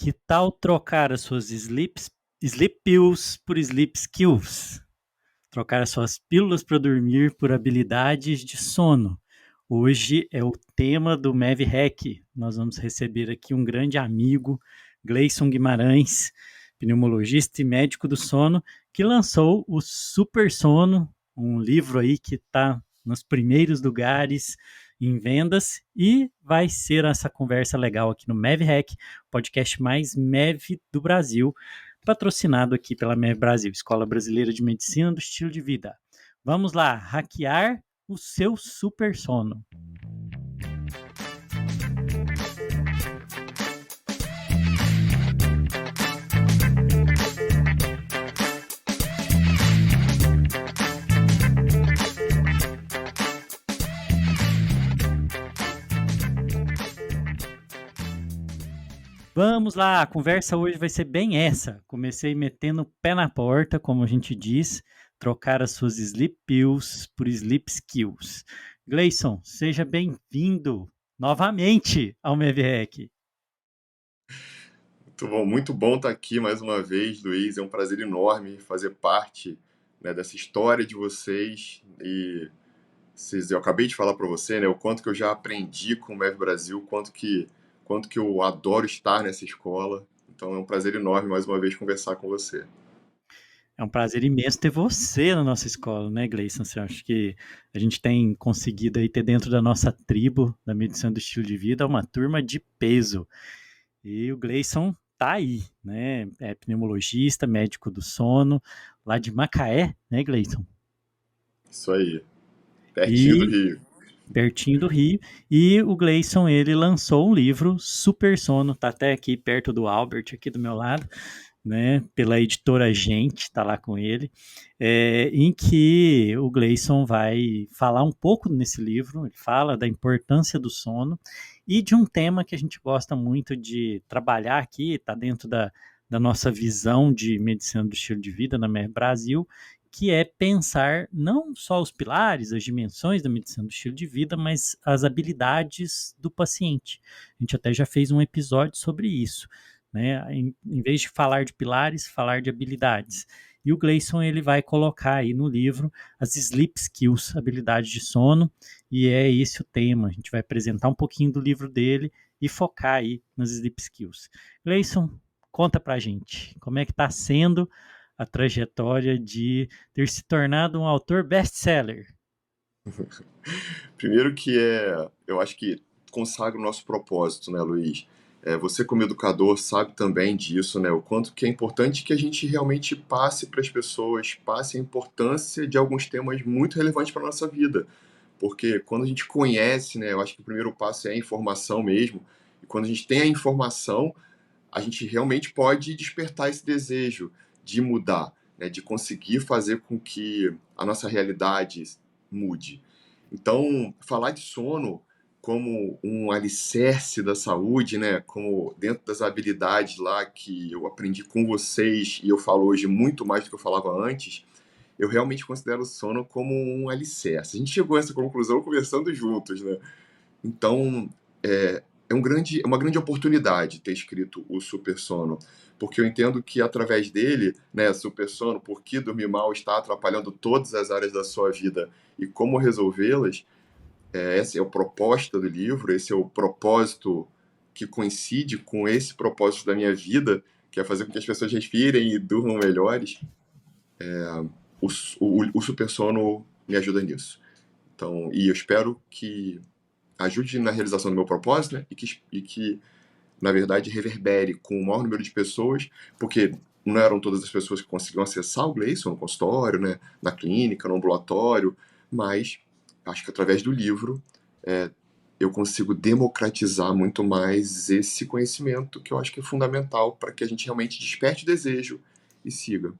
Que tal trocar as suas sleep pills por sleep skills? Trocar as suas pílulas para dormir por habilidades de sono. Hoje é o tema do Mev Hack. Nós vamos receber aqui um grande amigo, Gleison Guimarães, pneumologista e médico do sono, que lançou o Super Sono, um livro aí que está nos primeiros lugares em vendas, e vai ser essa conversa legal aqui no Mev Hack, podcast mais Mev do Brasil, patrocinado aqui pela MEV Brasil, Escola Brasileira de Medicina do Estilo de Vida. Vamos lá, hackear o seu super sono. Vamos lá, a conversa hoje vai ser bem essa. Comecei metendo o pé na porta, como a gente diz, trocar as suas sleep pills por sleep skills. Gleison, seja bem-vindo novamente ao MevRec. Muito bom estar aqui mais uma vez, Luiz. É um prazer enorme fazer parte, né, dessa história de vocês. E eu acabei de falar para você, né, o quanto que eu já aprendi com o MEV Brasil, quanto que eu adoro estar nessa escola. Então é um prazer enorme mais uma vez conversar com você. É um prazer imenso ter você na nossa escola, né, Gleison? Eu acho que a gente tem conseguido aí ter dentro da nossa tribo da medicina do estilo de vida uma turma de peso. E o Gleison tá aí, né? É pneumologista, médico do sono, lá de Macaé, né, Gleison? Isso aí, pertinho do E Rio. pertinho do Rio. E o Gleison, ele lançou um livro, Super Sono, tá até aqui perto do Albert, aqui do meu lado, né, pela editora Gente, está lá com ele, em que o Gleison vai falar um pouco nesse livro, ele fala da importância do sono e de um tema que a gente gosta muito de trabalhar aqui, está dentro da nossa visão de medicina do estilo de vida na MER Brasil, que é pensar não só os pilares, as dimensões da medicina do estilo de vida, mas as habilidades do paciente. A gente até já fez um episódio sobre isso, né? Em vez de falar de pilares, falar de habilidades. E o Gleison, ele vai colocar aí no livro as sleep skills, habilidades de sono, e é esse o tema. A gente vai apresentar um pouquinho do livro dele e focar aí nas sleep skills. Gleison, conta pra gente, como é que está sendo a trajetória de ter se tornado um autor best-seller? Primeiro eu acho que consagra o nosso propósito, né, Luiz? Você como educador sabe também disso, né? O quanto que é importante que a gente realmente passe para as pessoas, passe a importância de alguns temas muito relevantes para a nossa vida. Porque quando a gente conhece, né, eu acho que o primeiro passo é a informação mesmo. E quando a gente tem a informação, a gente realmente pode despertar esse desejo de mudar, né, de conseguir fazer com que a nossa realidade mude. Então, falar de sono como um alicerce da saúde, né, como dentro das habilidades lá que eu aprendi com vocês e eu falo hoje muito mais do que eu falava antes, eu realmente considero o sono como um alicerce. A gente chegou a essa conclusão conversando juntos, né? Então, é uma grande oportunidade ter escrito o Super Sono, porque eu entendo que através dele, né, Super Sono, por que dormir mal está atrapalhando todas as áreas da sua vida e como resolvê-las, essa é a proposta do livro, esse é o propósito que coincide com esse propósito da minha vida, que é fazer com que as pessoas respirem e durmam melhores. O Super Sono me ajuda nisso. Então, e eu espero que ajude na realização do meu propósito, né? E que, na verdade, reverbere com o maior número de pessoas, porque não eram todas as pessoas que conseguiam acessar o Gleison no consultório, né? Na clínica, no ambulatório, mas acho que através do livro eu consigo democratizar muito mais esse conhecimento que eu acho que é fundamental para que a gente realmente desperte o desejo e siga,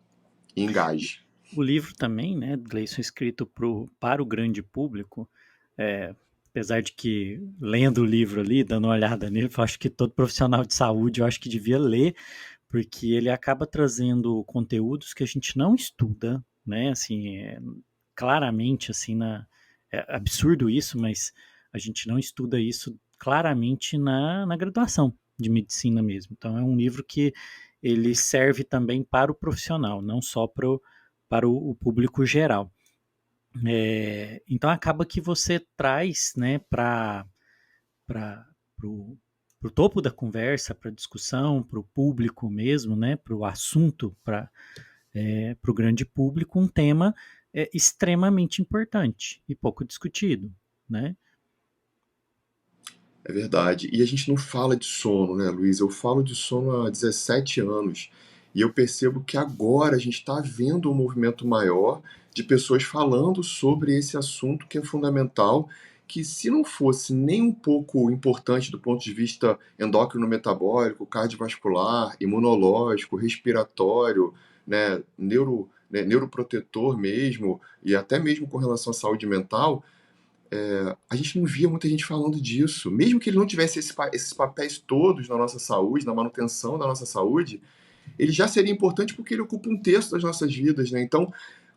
e engaje. O livro também, né, Gleison, escrito para o grande público, apesar de que, lendo o livro ali, dando uma olhada nele, eu acho que todo profissional de saúde, eu acho que devia ler, porque ele acaba trazendo conteúdos que a gente não estuda, né, assim, claramente, assim, é absurdo isso, mas a gente não estuda isso claramente na graduação, de medicina mesmo. Então é um livro que ele serve também para o profissional, não só para o público geral. Então acaba que você traz, né, para o topo da conversa, para a discussão, para o público mesmo, né, para o assunto, para o grande público, um tema extremamente importante e pouco discutido, né? É verdade. E a gente não fala de sono, né, Luiz? Eu falo de sono há 17 anos e eu percebo que agora a gente está vendo um movimento maior de pessoas falando sobre esse assunto que é fundamental, que se não fosse nem um pouco importante do ponto de vista endócrino-metabólico, cardiovascular, imunológico, respiratório, né, neuroprotetor mesmo, e até mesmo com relação à saúde mental, a gente não via muita gente falando disso. Mesmo que ele não tivesse esses papéis todos na nossa saúde, na manutenção da nossa saúde, ele já seria importante porque ele ocupa um terço das nossas vidas, né? Então,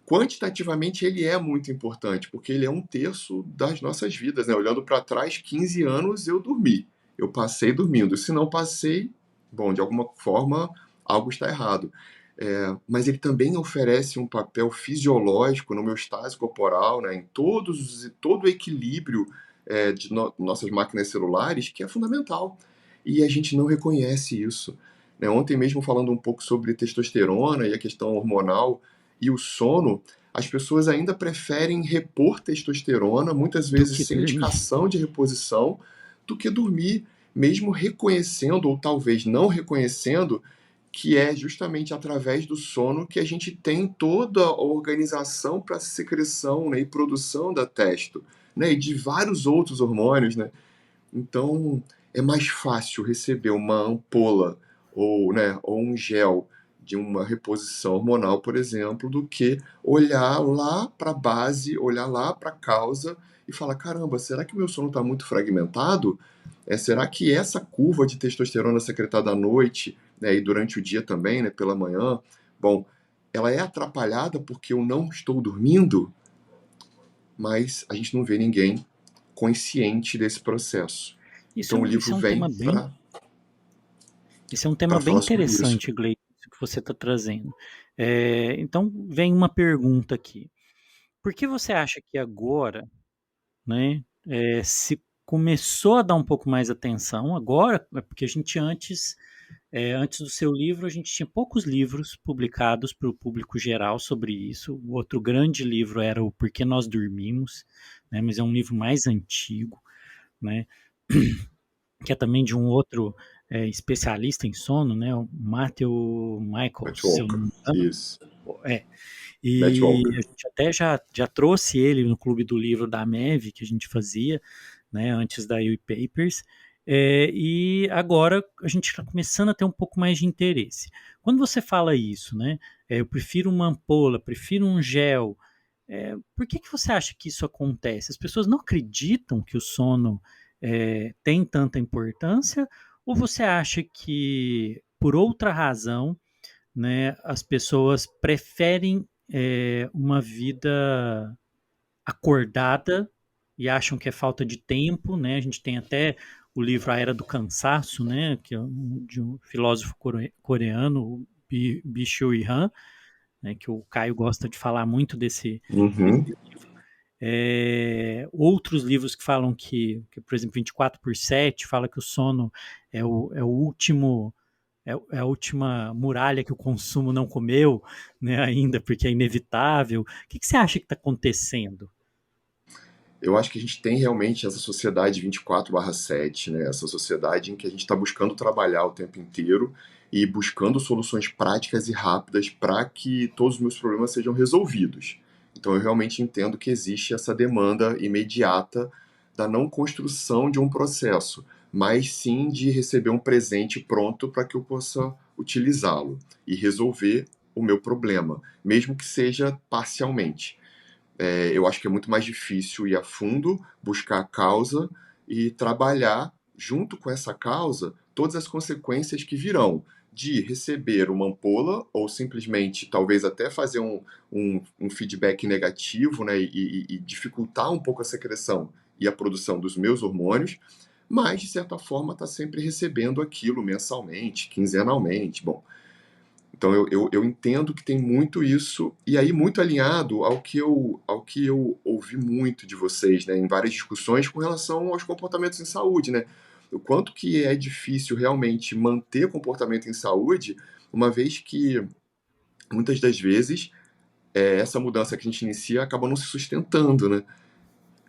quantitativamente, ele é muito importante, porque ele é um terço das nossas vidas, né? Olhando para trás, 15 anos eu dormi. Eu passei dormindo. Se não passei, bom, de alguma forma, algo está errado. Mas ele também oferece um papel fisiológico no meu estase corporal, né, em todo o equilíbrio de nossas máquinas celulares, que é fundamental. E a gente não reconhece isso. Né? Ontem mesmo, falando um pouco sobre testosterona e a questão hormonal e o sono, as pessoas ainda preferem repor testosterona, muitas Do vezes que sem dormir. indicação de reposição, do que dormir, mesmo reconhecendo, ou talvez não reconhecendo, que é justamente através do sono que a gente tem toda a organização para secreção, né, e produção da testo, né, e de vários outros hormônios, né? Então é mais fácil receber uma ampola ou um gel de uma reposição hormonal, por exemplo, do que olhar lá para a base, olhar lá para a causa e falar: caramba, será que o meu sono está muito fragmentado? Será que essa curva de testosterona secretada à noite, né, e durante o dia também, né, pela manhã, bom, ela é atrapalhada porque eu não estou dormindo? Mas a gente não vê ninguém consciente desse processo. Então o livro Isso é um vem tema bem, para esse é um tema bem falar sobre isso. interessante, Gleison, que você está trazendo. Então vem uma pergunta aqui. Por que você acha que agora, né, se começou a dar um pouco mais atenção agora, é porque a gente antes do seu livro, a gente tinha poucos livros publicados para o público geral sobre isso. O outro grande livro era o Por que Nós Dormimos, né, mas é um livro mais antigo, né, que é também de um outro especialista em sono, né, o Matthew Michaels, Matt se eu não Walker. me engano. Isso. É, Matt e a Walker. gente até já trouxe ele no Clube do Livro da MEV, que a gente fazia, né, antes da UE Papers, e agora a gente está começando a ter um pouco mais de interesse. Quando você fala isso, né, eu prefiro uma ampola, prefiro um gel, por que você acha que isso acontece? As pessoas não acreditam que o sono tem tanta importância, ou você acha que, por outra razão, né, as pessoas preferem uma vida acordada e acham que é falta de tempo, né? A gente tem até o livro A Era do Cansaço, né, que é de um filósofo coreano, o Byung-Chul Han, né, que o Caio gosta de falar muito desse Uhum. livro. Outros livros que falam por exemplo, 24/7 fala que o sono é o último é a última muralha que o consumo não comeu, né, ainda, porque é inevitável. O que você acha que está acontecendo? Eu acho que a gente tem realmente essa sociedade 24/7, né? Essa sociedade em que a gente está buscando trabalhar o tempo inteiro e buscando soluções práticas e rápidas para que todos os meus problemas sejam resolvidos. Então eu realmente entendo que existe essa demanda imediata da não construção de um processo, mas sim de receber um presente pronto para que eu possa utilizá-lo e resolver o meu problema, mesmo que seja parcialmente. Eu acho que é muito mais difícil ir a fundo, buscar a causa e trabalhar junto com essa causa todas as consequências que virão de receber uma ampola ou simplesmente talvez até fazer um feedback negativo, né, e dificultar um pouco a secreção e a produção dos meus hormônios, mas de certa forma está sempre recebendo aquilo mensalmente, quinzenalmente. Bom, então eu entendo que tem muito isso, e aí muito alinhado ao que eu ouvi muito de vocês, né, em várias discussões com relação aos comportamentos em saúde, né? O quanto que é difícil realmente manter comportamento em saúde, uma vez que muitas das vezes essa mudança que a gente inicia acaba não se sustentando, né?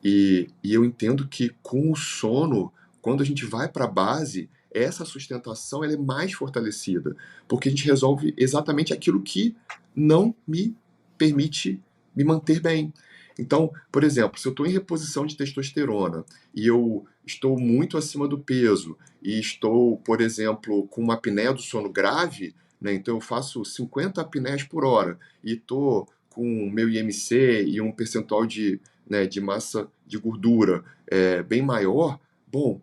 E eu entendo que com o sono, quando a gente vai para a base, essa sustentação ela é mais fortalecida, porque a gente resolve exatamente aquilo que não me permite me manter bem. Então, por exemplo, se eu estou em reposição de testosterona e eu estou muito acima do peso e estou, por exemplo, com uma apneia do sono grave, né, então eu faço 50 apneias por hora e estou com meu IMC e um percentual de massa de gordura bem maior, bom,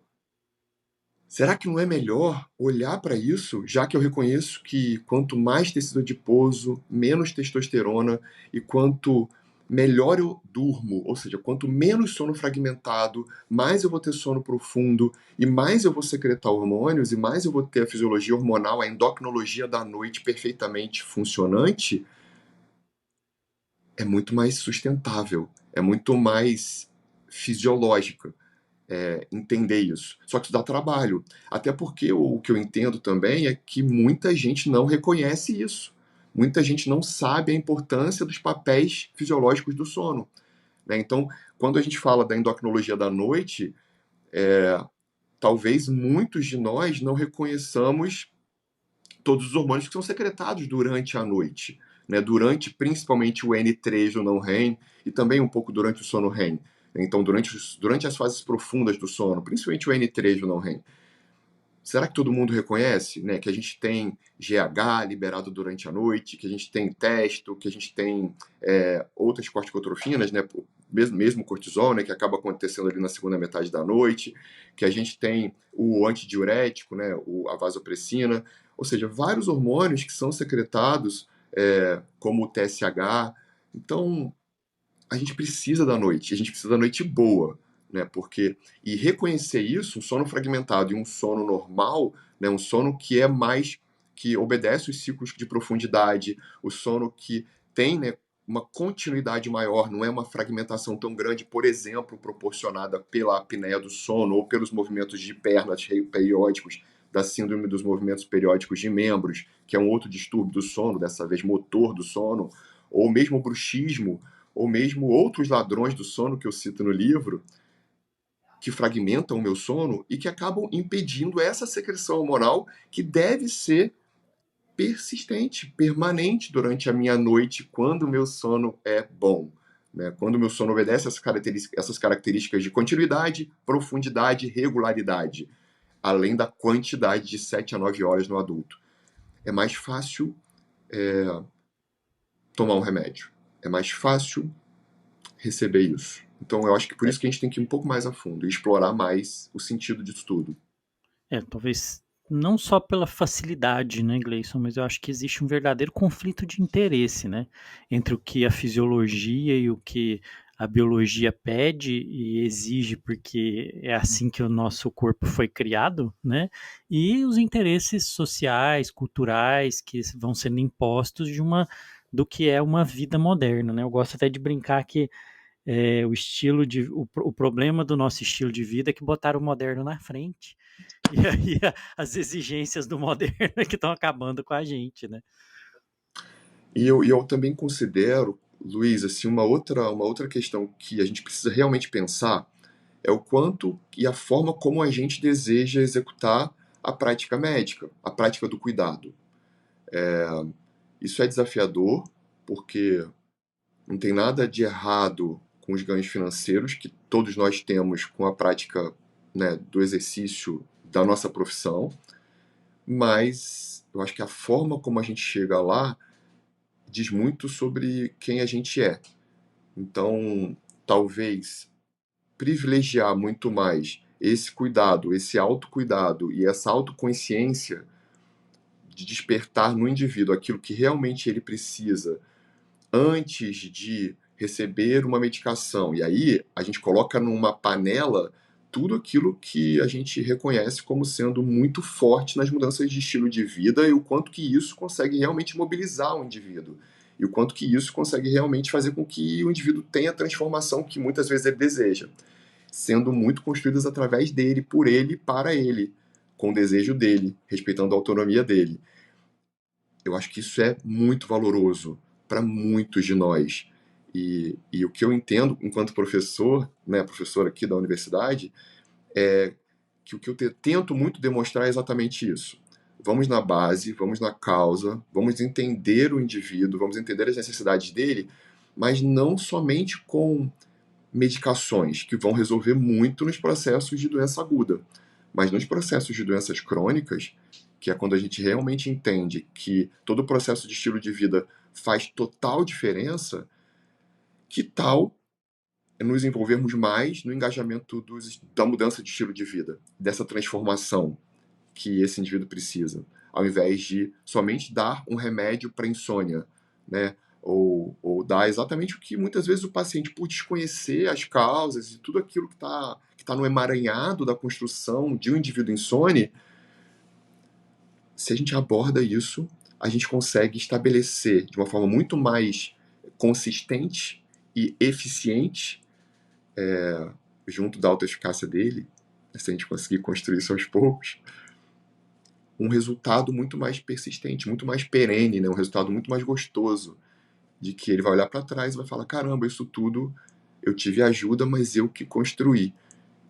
será que não é melhor olhar para isso, já que eu reconheço que quanto mais tecido adiposo, menos testosterona, e quanto melhor eu durmo, ou seja, quanto menos sono fragmentado, mais eu vou ter sono profundo, e mais eu vou secretar hormônios, e mais eu vou ter a fisiologia hormonal, a endocrinologia da noite perfeitamente funcionante, é muito mais sustentável, é muito mais fisiológica entender isso. Só que isso dá trabalho. Até porque o que eu entendo também é que muita gente não reconhece isso. Muita gente não sabe a importância dos papéis fisiológicos do sono, né? Então, quando a gente fala da endocrinologia da noite, talvez muitos de nós não reconheçamos todos os hormônios que são secretados durante a noite, né? Durante principalmente o N3 do não REM e também um pouco durante o sono REM. Então, durante as fases profundas do sono, principalmente o N3 do não REM, será que todo mundo reconhece, né, que a gente tem GH liberado durante a noite, que a gente tem testo, que a gente tem outras corticotrofinas, né, mesmo cortisol, né, que acaba acontecendo ali na segunda metade da noite, que a gente tem o antidiurético, né, a vasopressina, ou seja, vários hormônios que são secretados, como o TSH. Então, a gente precisa da noite, a gente precisa da noite boa, né? Porque e reconhecer isso, um sono fragmentado e um sono normal, né? Um sono que é mais que obedece os ciclos de profundidade, o sono que tem, né, uma continuidade maior, não é uma fragmentação tão grande, por exemplo, proporcionada pela apneia do sono ou pelos movimentos de pernas periódicos da síndrome dos movimentos periódicos de membros, que é um outro distúrbio do sono, dessa vez motor do sono, ou mesmo o bruxismo, ou mesmo outros ladrões do sono que eu cito no livro, que fragmentam o meu sono e que acabam impedindo essa secreção hormonal que deve ser persistente, permanente durante a minha noite, quando o meu sono é bom. Né? Quando o meu sono obedece essas características de continuidade, profundidade e regularidade, além da quantidade de 7 a 9 horas no adulto. É mais fácil tomar um remédio. É mais fácil receber isso. Então eu acho que por É, isso que a gente tem que ir um pouco mais a fundo e explorar mais o sentido disso tudo. talvez não só pela facilidade, né, Gleison, mas eu acho que existe um verdadeiro conflito de interesse, né, entre o que a fisiologia e o que a biologia pede e exige, porque é assim que o nosso corpo foi criado, né, e os interesses sociais, culturais que vão sendo impostos do que é uma vida moderna, né? Eu gosto até de brincar que o problema do nosso estilo de vida é que botaram o moderno na frente. E aí as exigências do moderno é que estão acabando com a gente, né? E eu também considero, Luiz, assim, uma outra questão que a gente precisa realmente pensar é o quanto e a forma como a gente deseja executar a prática médica, a prática do cuidado. Isso é desafiador, porque não tem nada de errado com os ganhos financeiros que todos nós temos com a prática, né, do exercício da nossa profissão, mas eu acho que a forma como a gente chega lá diz muito sobre quem a gente é. Então, talvez privilegiar muito mais esse cuidado, esse autocuidado e essa autoconsciência de despertar no indivíduo aquilo que realmente ele precisa antes de receber uma medicação. E aí a gente coloca numa panela tudo aquilo que a gente reconhece como sendo muito forte nas mudanças de estilo de vida e o quanto que isso consegue realmente mobilizar o indivíduo. E o quanto que isso consegue realmente fazer com que o indivíduo tenha a transformação que muitas vezes ele deseja, sendo muito construídas através dele, por ele, para ele, com o desejo dele, respeitando a autonomia dele. Eu acho que isso é muito valoroso para muitos de nós. E o que eu entendo enquanto professor, né, professor aqui da universidade, é que o que eu tento muito demonstrar é exatamente isso. Vamos na base, vamos na causa, vamos entender o indivíduo, vamos entender as necessidades dele, mas não somente com medicações que vão resolver muito nos processos de doença aguda, mas nos processos de doenças crônicas, que é quando a gente realmente entende que todo o processo de estilo de vida faz total diferença, que tal nos envolvermos mais no engajamento da mudança de estilo de vida, dessa transformação que esse indivíduo precisa, ao invés de somente dar um remédio para insônia, né? Ou dar exatamente o que muitas vezes o paciente, por desconhecer as causas e tudo aquilo que tá no emaranhado da construção de um indivíduo insone, se a gente aborda isso, a gente consegue estabelecer de uma forma muito mais consistente e eficiente, junto da autoeficácia dele, se a gente conseguir construir isso aos poucos, um resultado muito mais persistente, muito mais perene, né? Um resultado muito mais gostoso, de que ele vai olhar para trás e vai falar: caramba, isso tudo eu tive ajuda, mas eu que construí.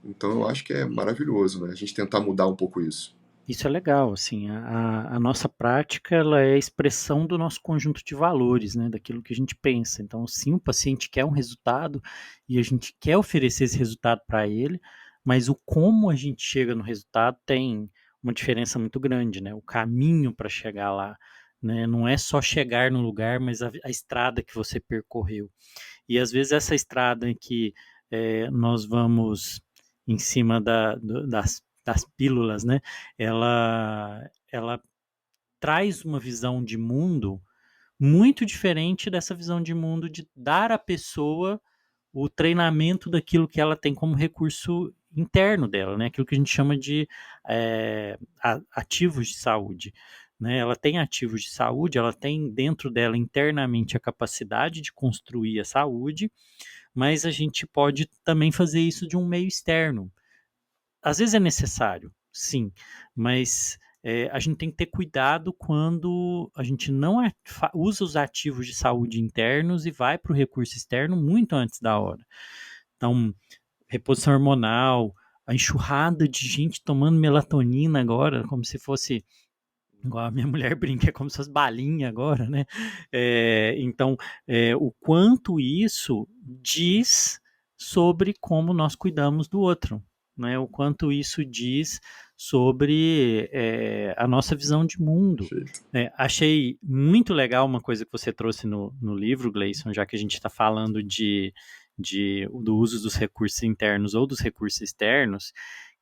Então eu acho que é maravilhoso, né? A gente tentar mudar um pouco isso. Isso é legal, assim, a nossa prática, ela é a expressão do nosso conjunto de valores, né, daquilo que a gente pensa. Então, sim, o paciente quer um resultado e a gente quer oferecer esse resultado para ele, mas o como a gente chega no resultado tem uma diferença muito grande, né, o caminho para chegar lá, né, não é só chegar no lugar, mas a estrada que você percorreu. E às vezes essa estrada em que nós vamos em cima das pílulas, né? Ela traz uma visão de mundo muito diferente dessa visão de mundo de dar à pessoa o treinamento daquilo que ela tem como recurso interno dela, né? Aquilo que a gente chama de ativos de saúde. Né? Ela tem ativos de saúde, ela tem dentro dela internamente a capacidade de construir a saúde, mas a gente pode também fazer isso de um meio externo. Às vezes é necessário, sim, mas a gente tem que ter cuidado quando a gente não usa os ativos de saúde internos e vai para o recurso externo muito antes da hora. Então, reposição hormonal, a enxurrada de gente tomando melatonina agora, como se fosse igual a minha mulher brinca, é como se fosse balinha agora, né? Então, o quanto isso diz sobre como nós cuidamos do outro, né? O quanto isso diz sobre a nossa visão de mundo. Perfeito. Achei muito legal uma coisa que você trouxe no livro, Gleison, já que a gente está falando do uso dos recursos internos ou dos recursos externos,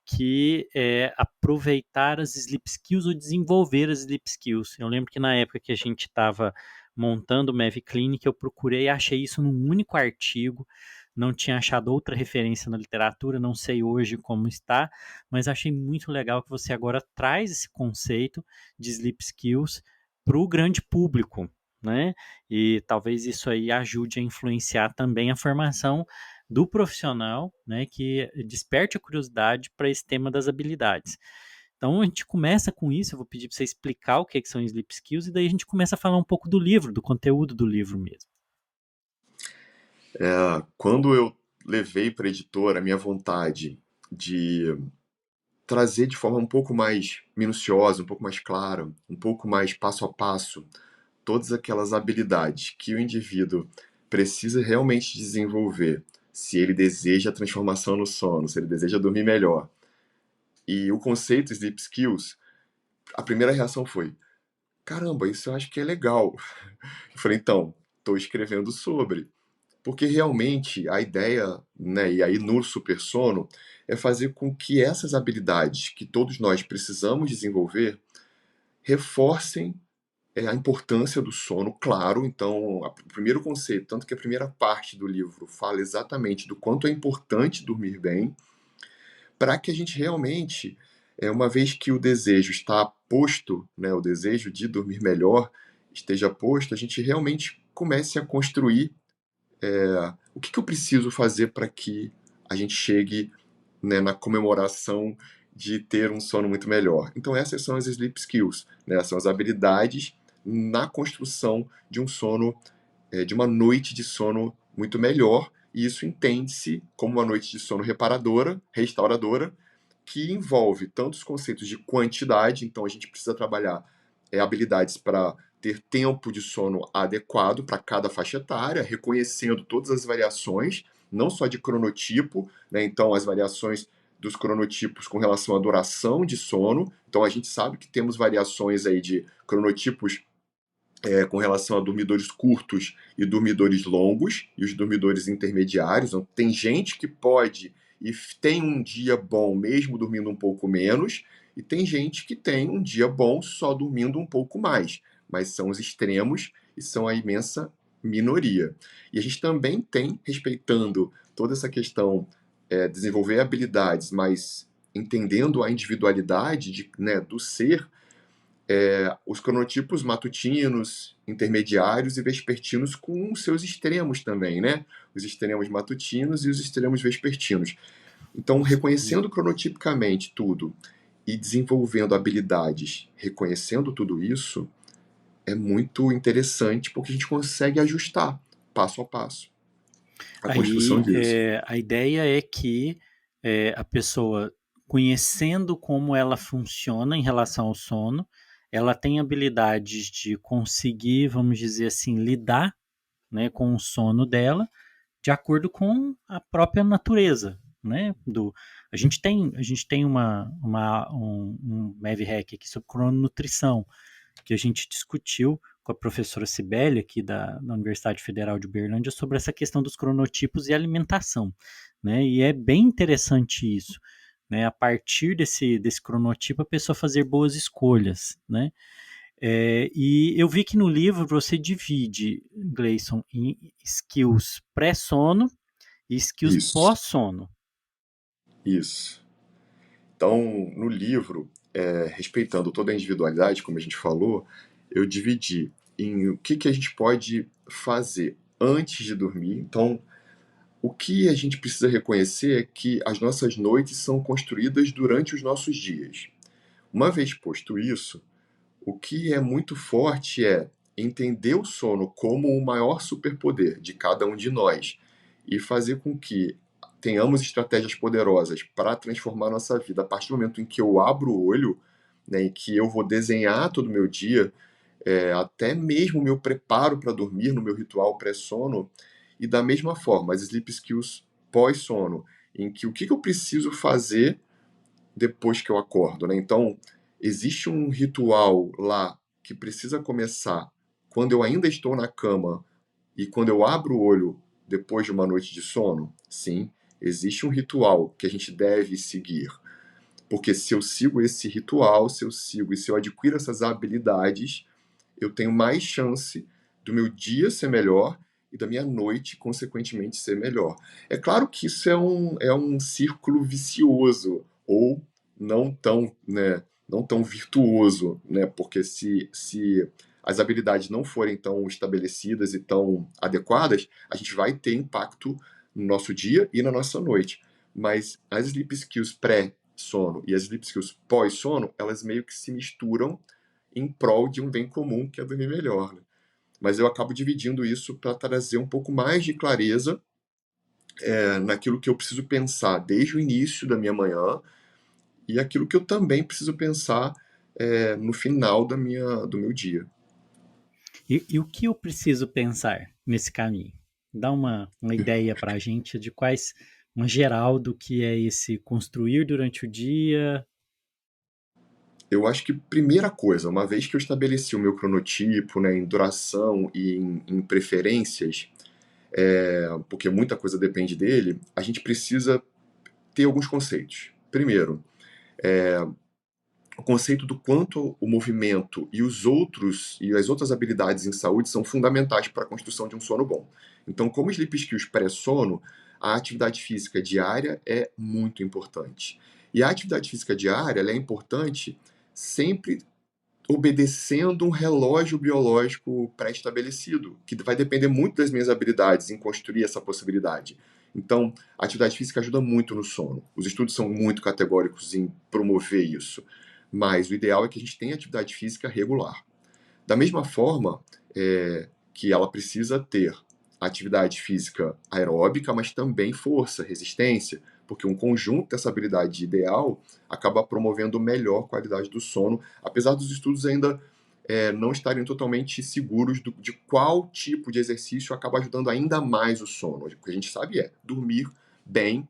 que é aproveitar as sleep skills ou desenvolver as sleep skills. Eu lembro que na época que a gente estava montando o Mav Clinic, eu procurei e achei isso num único artigo, não tinha achado outra referência na literatura, não sei hoje como está, mas achei muito legal que você agora traz esse conceito de sleep skills para o grande público, né? E talvez isso aí ajude a influenciar também a formação do profissional, né, que desperte a curiosidade para esse tema das habilidades. Então a gente começa com isso, eu vou pedir para você explicar o que são sleep skills e daí a gente começa a falar um pouco do livro, do conteúdo do livro mesmo. Quando eu levei para a editora a minha vontade de trazer de forma um pouco mais minuciosa, um pouco mais clara, um pouco mais passo a passo, todas aquelas habilidades que o indivíduo precisa realmente desenvolver se ele deseja a transformação no sono, se ele deseja dormir melhor. E o conceito Sleep Skills, a primeira reação foi: caramba, isso eu acho que é legal. Eu falei: então, estou escrevendo sobre. Porque realmente a ideia, né, e aí no super sono, é fazer com que essas habilidades que todos nós precisamos desenvolver reforcem a importância do sono, claro. Então, o primeiro conceito, tanto que a primeira parte do livro fala exatamente do quanto é importante dormir bem, para que a gente realmente, uma vez que o desejo está posto, né, o desejo de dormir melhor esteja posto, a gente realmente comece a construir, o que que eu preciso fazer para que a gente chegue, né, na comemoração de ter um sono muito melhor. Então essas são as sleep skills, né, são as habilidades na construção de um sono, de uma noite de sono muito melhor, e isso entende-se como uma noite de sono reparadora, restauradora, que envolve tanto os conceitos de quantidade, então a gente precisa trabalhar habilidades para ter tempo de sono adequado para cada faixa etária, reconhecendo todas as variações, não só de cronotipo, né? Então as variações dos cronotipos com relação à duração de sono. Então a gente sabe que temos variações aí de cronotipos com relação a dormidores curtos e dormidores longos, e os dormidores intermediários. Então, tem gente que pode e tem um dia bom mesmo dormindo um pouco menos, e tem gente que tem um dia bom só dormindo um pouco mais, mas são os extremos e são a imensa minoria. E a gente também tem, respeitando toda essa questão, desenvolver habilidades, mas entendendo a individualidade né, do ser, os cronotipos matutinos, intermediários e vespertinos com seus extremos também, né? Os extremos matutinos e os extremos vespertinos. Então, E reconhecendo cronotipicamente tudo e desenvolvendo habilidades, reconhecendo tudo isso, é muito interessante porque a gente consegue ajustar passo a passo a construção aí, disso. a ideia é que a pessoa, conhecendo como ela funciona em relação ao sono, ela tem habilidades de conseguir, vamos dizer assim, lidar, né, com o sono dela de acordo com a própria natureza, né? A gente tem um Mav Hack aqui sobre crononutrição, que a gente discutiu com a professora Cibele, aqui da Universidade Federal de Uberlândia, sobre essa questão dos cronotipos e alimentação, né? E é bem interessante isso, né? A partir desse cronotipo, a pessoa fazer boas escolhas, né? E eu vi que no livro você divide, Gleison, em skills pré-sono e skills Isso, pós-sono. isso. Então, no livro, respeitando toda a individualidade, como a gente falou, eu dividi em o que, que a gente pode fazer antes de dormir. Então, o que a gente precisa reconhecer é que as nossas noites são construídas durante os nossos dias. Uma vez posto isso, o que é muito forte é entender o sono como o maior superpoder de cada um de nós e fazer com que tenhamos estratégias poderosas para transformar nossa vida a partir do momento em que eu abro o olho, né, em que eu vou desenhar todo o meu dia, até mesmo o meu preparo para dormir, no meu ritual pré-sono, e da mesma forma, as sleep skills pós-sono, em que o que que eu preciso fazer depois que eu acordo, né? Então, existe um ritual lá que precisa começar quando eu ainda estou na cama e quando eu abro o olho depois de uma noite de sono? Sim, existe um ritual que a gente deve seguir. Porque se eu sigo esse ritual, se eu sigo e se eu adquiro essas habilidades, eu tenho mais chance do meu dia ser melhor e da minha noite, consequentemente, ser melhor. É claro que isso é um círculo vicioso, ou não tão, né, não tão virtuoso, né, porque se as habilidades não forem tão estabelecidas e tão adequadas, a gente vai ter impacto no nosso dia e na nossa noite. Mas as sleep skills pré-sono e as sleep skills pós-sono, elas meio que se misturam em prol de um bem comum, que é dormir melhor, né? Mas eu acabo dividindo isso para trazer um pouco mais de clareza, naquilo que eu preciso pensar desde o início da minha manhã e aquilo que eu também preciso pensar, no final do meu dia. E o que eu preciso pensar nesse caminho? Dá uma ideia para a gente de quais, uma geral do que é esse construir durante o dia. Eu acho que primeira coisa, uma vez que eu estabeleci o meu cronotipo, né, em duração e em preferências, porque muita coisa depende dele, a gente precisa ter alguns conceitos. Primeiro, o conceito do quanto o movimento e as outras habilidades em saúde são fundamentais para a construção de um sono bom. Então, como sleep skills pré-sono, a atividade física diária é muito importante. E a atividade física diária, ela é importante sempre obedecendo um relógio biológico pré-estabelecido, que vai depender muito das minhas habilidades em construir essa possibilidade. Então, a atividade física ajuda muito no sono. Os estudos são muito categóricos em promover isso, mas o ideal é que a gente tenha atividade física regular. Da mesma forma, que ela precisa ter atividade física aeróbica, mas também força, resistência, porque um conjunto dessa habilidade ideal acaba promovendo melhor qualidade do sono, apesar dos estudos ainda não estarem totalmente seguros de qual tipo de exercício acaba ajudando ainda mais o sono. O que a gente sabe é dormir bem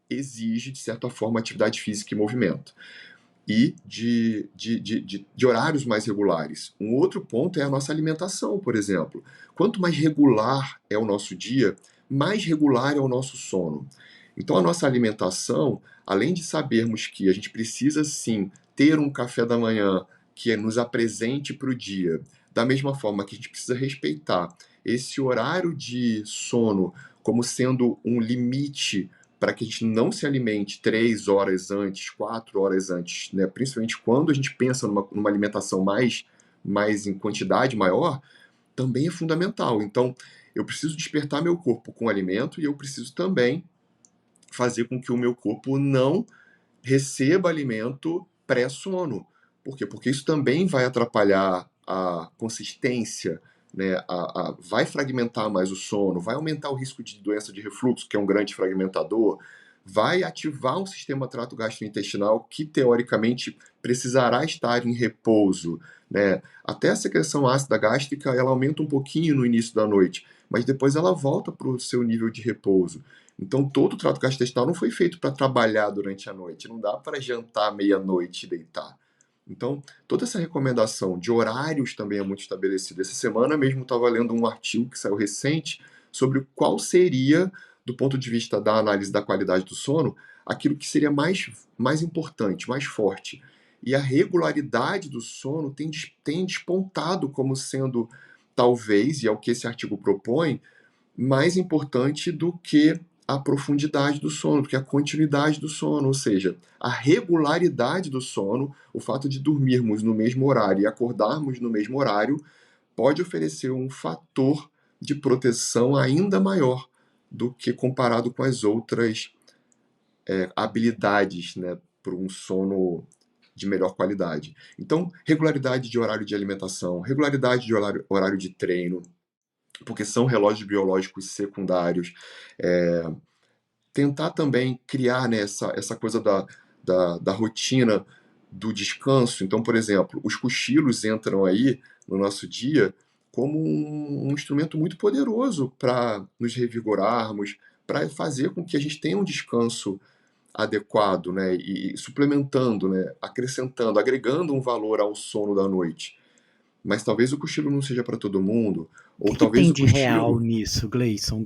exige, de certa forma, atividade física e movimento e de horários mais regulares. Um outro ponto é a nossa alimentação, por exemplo. Quanto mais regular é o nosso dia, mais regular é o nosso sono. Então, a nossa alimentação, além de sabermos que a gente precisa sim ter um café da manhã que nos apresente para o dia, da mesma forma que a gente precisa respeitar esse horário de sono como sendo um limite para que a gente não se alimente 3 horas antes, 4 horas antes, né? Principalmente quando a gente pensa numa alimentação mais em quantidade maior, também é fundamental. Então, eu preciso despertar meu corpo com alimento e eu preciso também fazer com que o meu corpo não receba alimento pré-sono. Por quê? Porque isso também vai atrapalhar a consistência, né? Vai fragmentar mais o sono, vai aumentar o risco de doença de refluxo, que é um grande fragmentador, vai ativar um sistema trato gastrointestinal que, teoricamente, precisará estar em repouso, né? Até a secreção ácida gástrica, ela aumenta um pouquinho no início da noite, mas depois ela volta para o seu nível de repouso. Então, todo o trato gastrointestinal não foi feito para trabalhar durante a noite. Não dá para jantar meia-noite e deitar. Então, toda essa recomendação de horários também é muito estabelecida. Essa semana mesmo estava lendo um artigo que saiu recente sobre qual seria, do ponto de vista da análise da qualidade do sono, aquilo que seria mais importante, mais forte. E a regularidade do sono tem despontado como sendo, talvez, e é o que esse artigo propõe, mais importante do que a profundidade do sono, do que a continuidade do sono, ou seja, a regularidade do sono, o fato de dormirmos no mesmo horário e acordarmos no mesmo horário, pode oferecer um fator de proteção ainda maior do que comparado com as outras habilidades, né, para um sono de melhor qualidade. Então, regularidade de horário de alimentação, regularidade de horário de treino, porque são relógios biológicos secundários. Tentar também criar, né, essa coisa da rotina do descanso. Então, por exemplo, os cochilos entram aí no nosso dia como um instrumento muito poderoso para nos revigorarmos, para fazer com que a gente tenha um descanso adequado, né, e suplementando, né, acrescentando, agregando um valor ao sono da noite. Mas talvez o cochilo não seja para todo mundo, ou Que talvez tem o de real cochilo nisso, Gleison?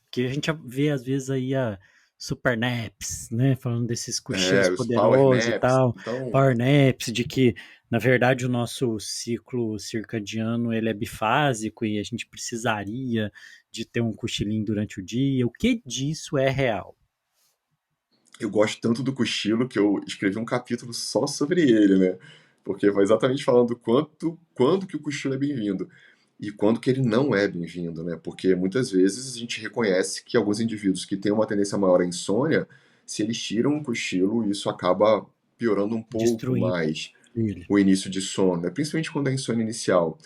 Que a gente vê às vezes aí a super naps, né? Falando desses cochilos os power poderosos e naps. tal, Então, power naps, de que na verdade o nosso ciclo circadiano ele é bifásico e a gente precisaria de ter um cochilinho durante o dia. O que disso é real? eu gosto tanto do cochilo que eu escrevi um capítulo só sobre ele, né? Porque vai exatamente falando quando que o cochilo é bem-vindo e quando que ele não é bem-vindo, né? Porque muitas vezes a gente reconhece que alguns indivíduos que têm uma tendência maior à insônia, se eles tiram um cochilo, isso acaba piorando um pouco Destruindo mais ele. o início de sono, né? Principalmente quando é insônia inicial,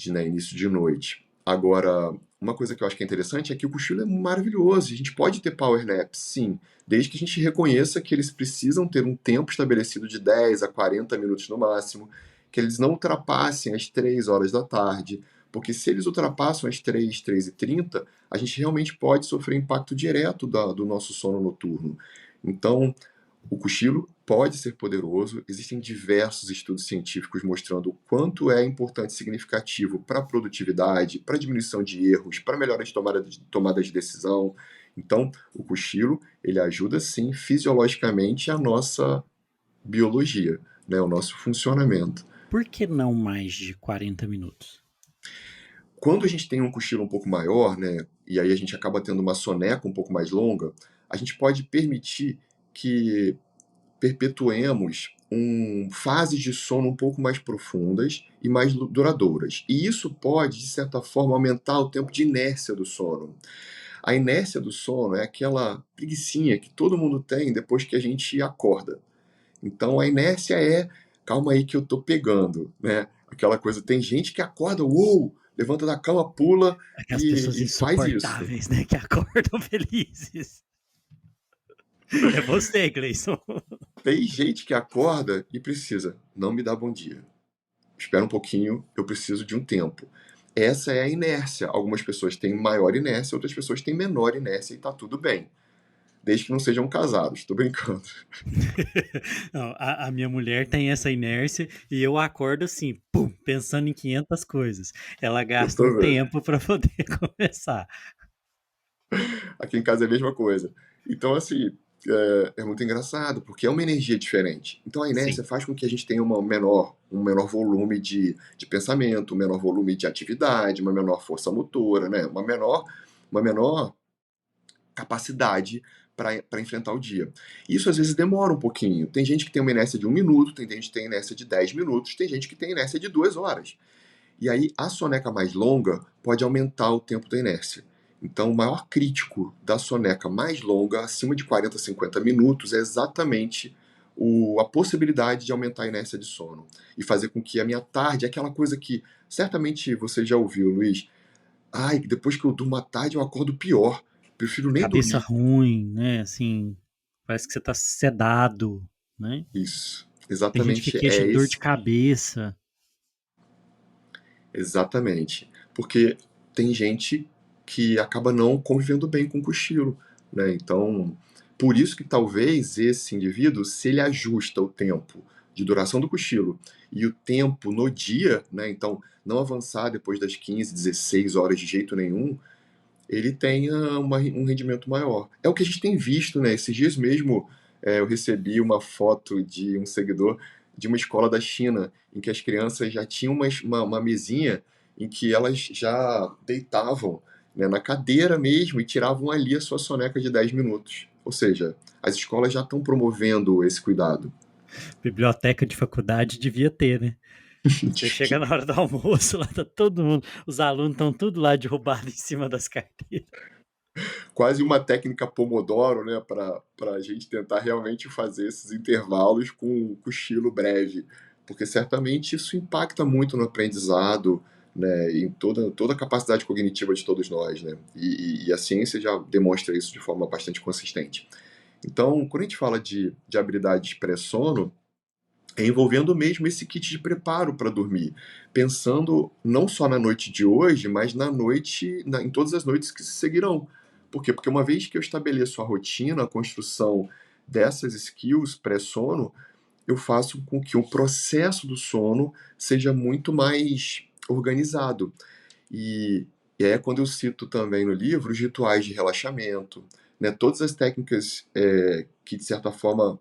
né, início de noite. Agora, uma coisa que eu acho que é interessante é que o cochilo é maravilhoso. A gente pode ter power naps, sim, desde que a gente reconheça que eles precisam ter um tempo estabelecido de 10 a 40 minutos no máximo, que eles não ultrapassem as 3 horas da tarde, porque se eles ultrapassam as 3h30, a gente realmente pode sofrer impacto direto do nosso sono noturno. Então, o cochilo pode ser poderoso, existem diversos estudos científicos mostrando o quanto é importante e significativo para a produtividade, para a diminuição de erros, para melhorar as tomadas de decisão. Então, o cochilo, ele ajuda sim fisiologicamente a nossa biologia, né, o nosso funcionamento. Por que não mais de 40 minutos? quando a gente tem um cochilo um pouco maior, né, e aí a gente acaba tendo uma soneca um pouco mais longa, a gente pode permitir que perpetuemos fases de sono um pouco mais profundas e mais duradouras. E isso pode, de certa forma, aumentar o tempo de inércia do sono. A inércia do sono é aquela preguicinha que todo mundo tem depois que a gente acorda. Então a inércia é, calma aí que eu tô pegando, né? Aquela coisa, tem gente que acorda, uou, levanta da cama, pula Aquelas pessoas e faz isso. insuportáveis, né, que acordam felizes. É você, Gleison. Tem gente que acorda e precisa, não me dá bom dia. Espera um pouquinho, eu preciso de um tempo. Essa é a inércia. Algumas pessoas têm maior inércia, outras pessoas têm menor inércia e tá tudo bem. Desde que não sejam casados, tô brincando. Não, a minha mulher tem essa inércia e eu acordo assim, pum, pensando em 500 coisas. Ela Eu gasta um tô vendo. tempo para poder começar. Aqui em casa é a mesma coisa. Então, assim, é muito engraçado, porque é uma energia diferente. Então, a inércia Sim, faz com que a gente tenha um menor volume de pensamento, um menor volume de atividade, uma menor força motora, né? Uma menor capacidade para enfrentar o dia. Isso às vezes demora um pouquinho. Tem gente que tem uma inércia de 1 minuto, tem gente que tem inércia de 10 minutos, tem gente que tem inércia de 2 horas. E aí a soneca mais longa pode aumentar o tempo da inércia. Então, o maior crítico da soneca mais longa, acima de 40, 50 minutos, é exatamente a possibilidade de aumentar a inércia de sono e fazer com que a minha tarde, aquela coisa que certamente você já ouviu, Luiz, ai, depois que eu durmo à tarde eu acordo pior, prefiro nem cabeça dormir. ruim, né? Assim, parece que você tá sedado, né? Isso, Tem gente que exatamente, queixa de dor de cabeça. exatamente. Porque tem gente que acaba não convivendo bem com o cochilo, né? Então, por isso que talvez esse indivíduo, se ele ajusta o tempo de duração do cochilo e o tempo no dia, né? Então, não avançar depois das 15, 16 horas de jeito nenhum, ele tenha um rendimento maior. É o que a gente tem visto, né? Esses dias mesmo eu recebi uma foto de um seguidor de uma escola da China, em que as crianças já tinham uma mesinha em que elas já deitavam, né, na cadeira mesmo e tiravam ali a sua soneca de 10 minutos. Ou seja, as escolas já estão promovendo esse cuidado. Biblioteca de faculdade devia ter, né? Você chega na hora do almoço, lá tá todo mundo, os alunos estão tudo lá derrubados em cima das carteiras. Quase uma técnica Pomodoro, né, para a gente tentar realmente fazer esses intervalos com um cochilo breve, porque certamente isso impacta muito no aprendizado, né, em toda a capacidade cognitiva de todos nós, né, e a ciência já demonstra isso de forma bastante consistente. Então, quando a gente fala de habilidades pré-sono, é envolvendo mesmo esse kit de preparo para dormir, pensando não só na noite de hoje, mas na noite, em todas as noites que se seguirão. Por quê? Porque uma vez que eu estabeleço a rotina, a construção dessas skills pré-sono, eu faço com que o processo do sono seja muito mais organizado. E, e aí é quando eu cito também no livro os rituais de relaxamento, né? Todas as técnicas que, de certa forma,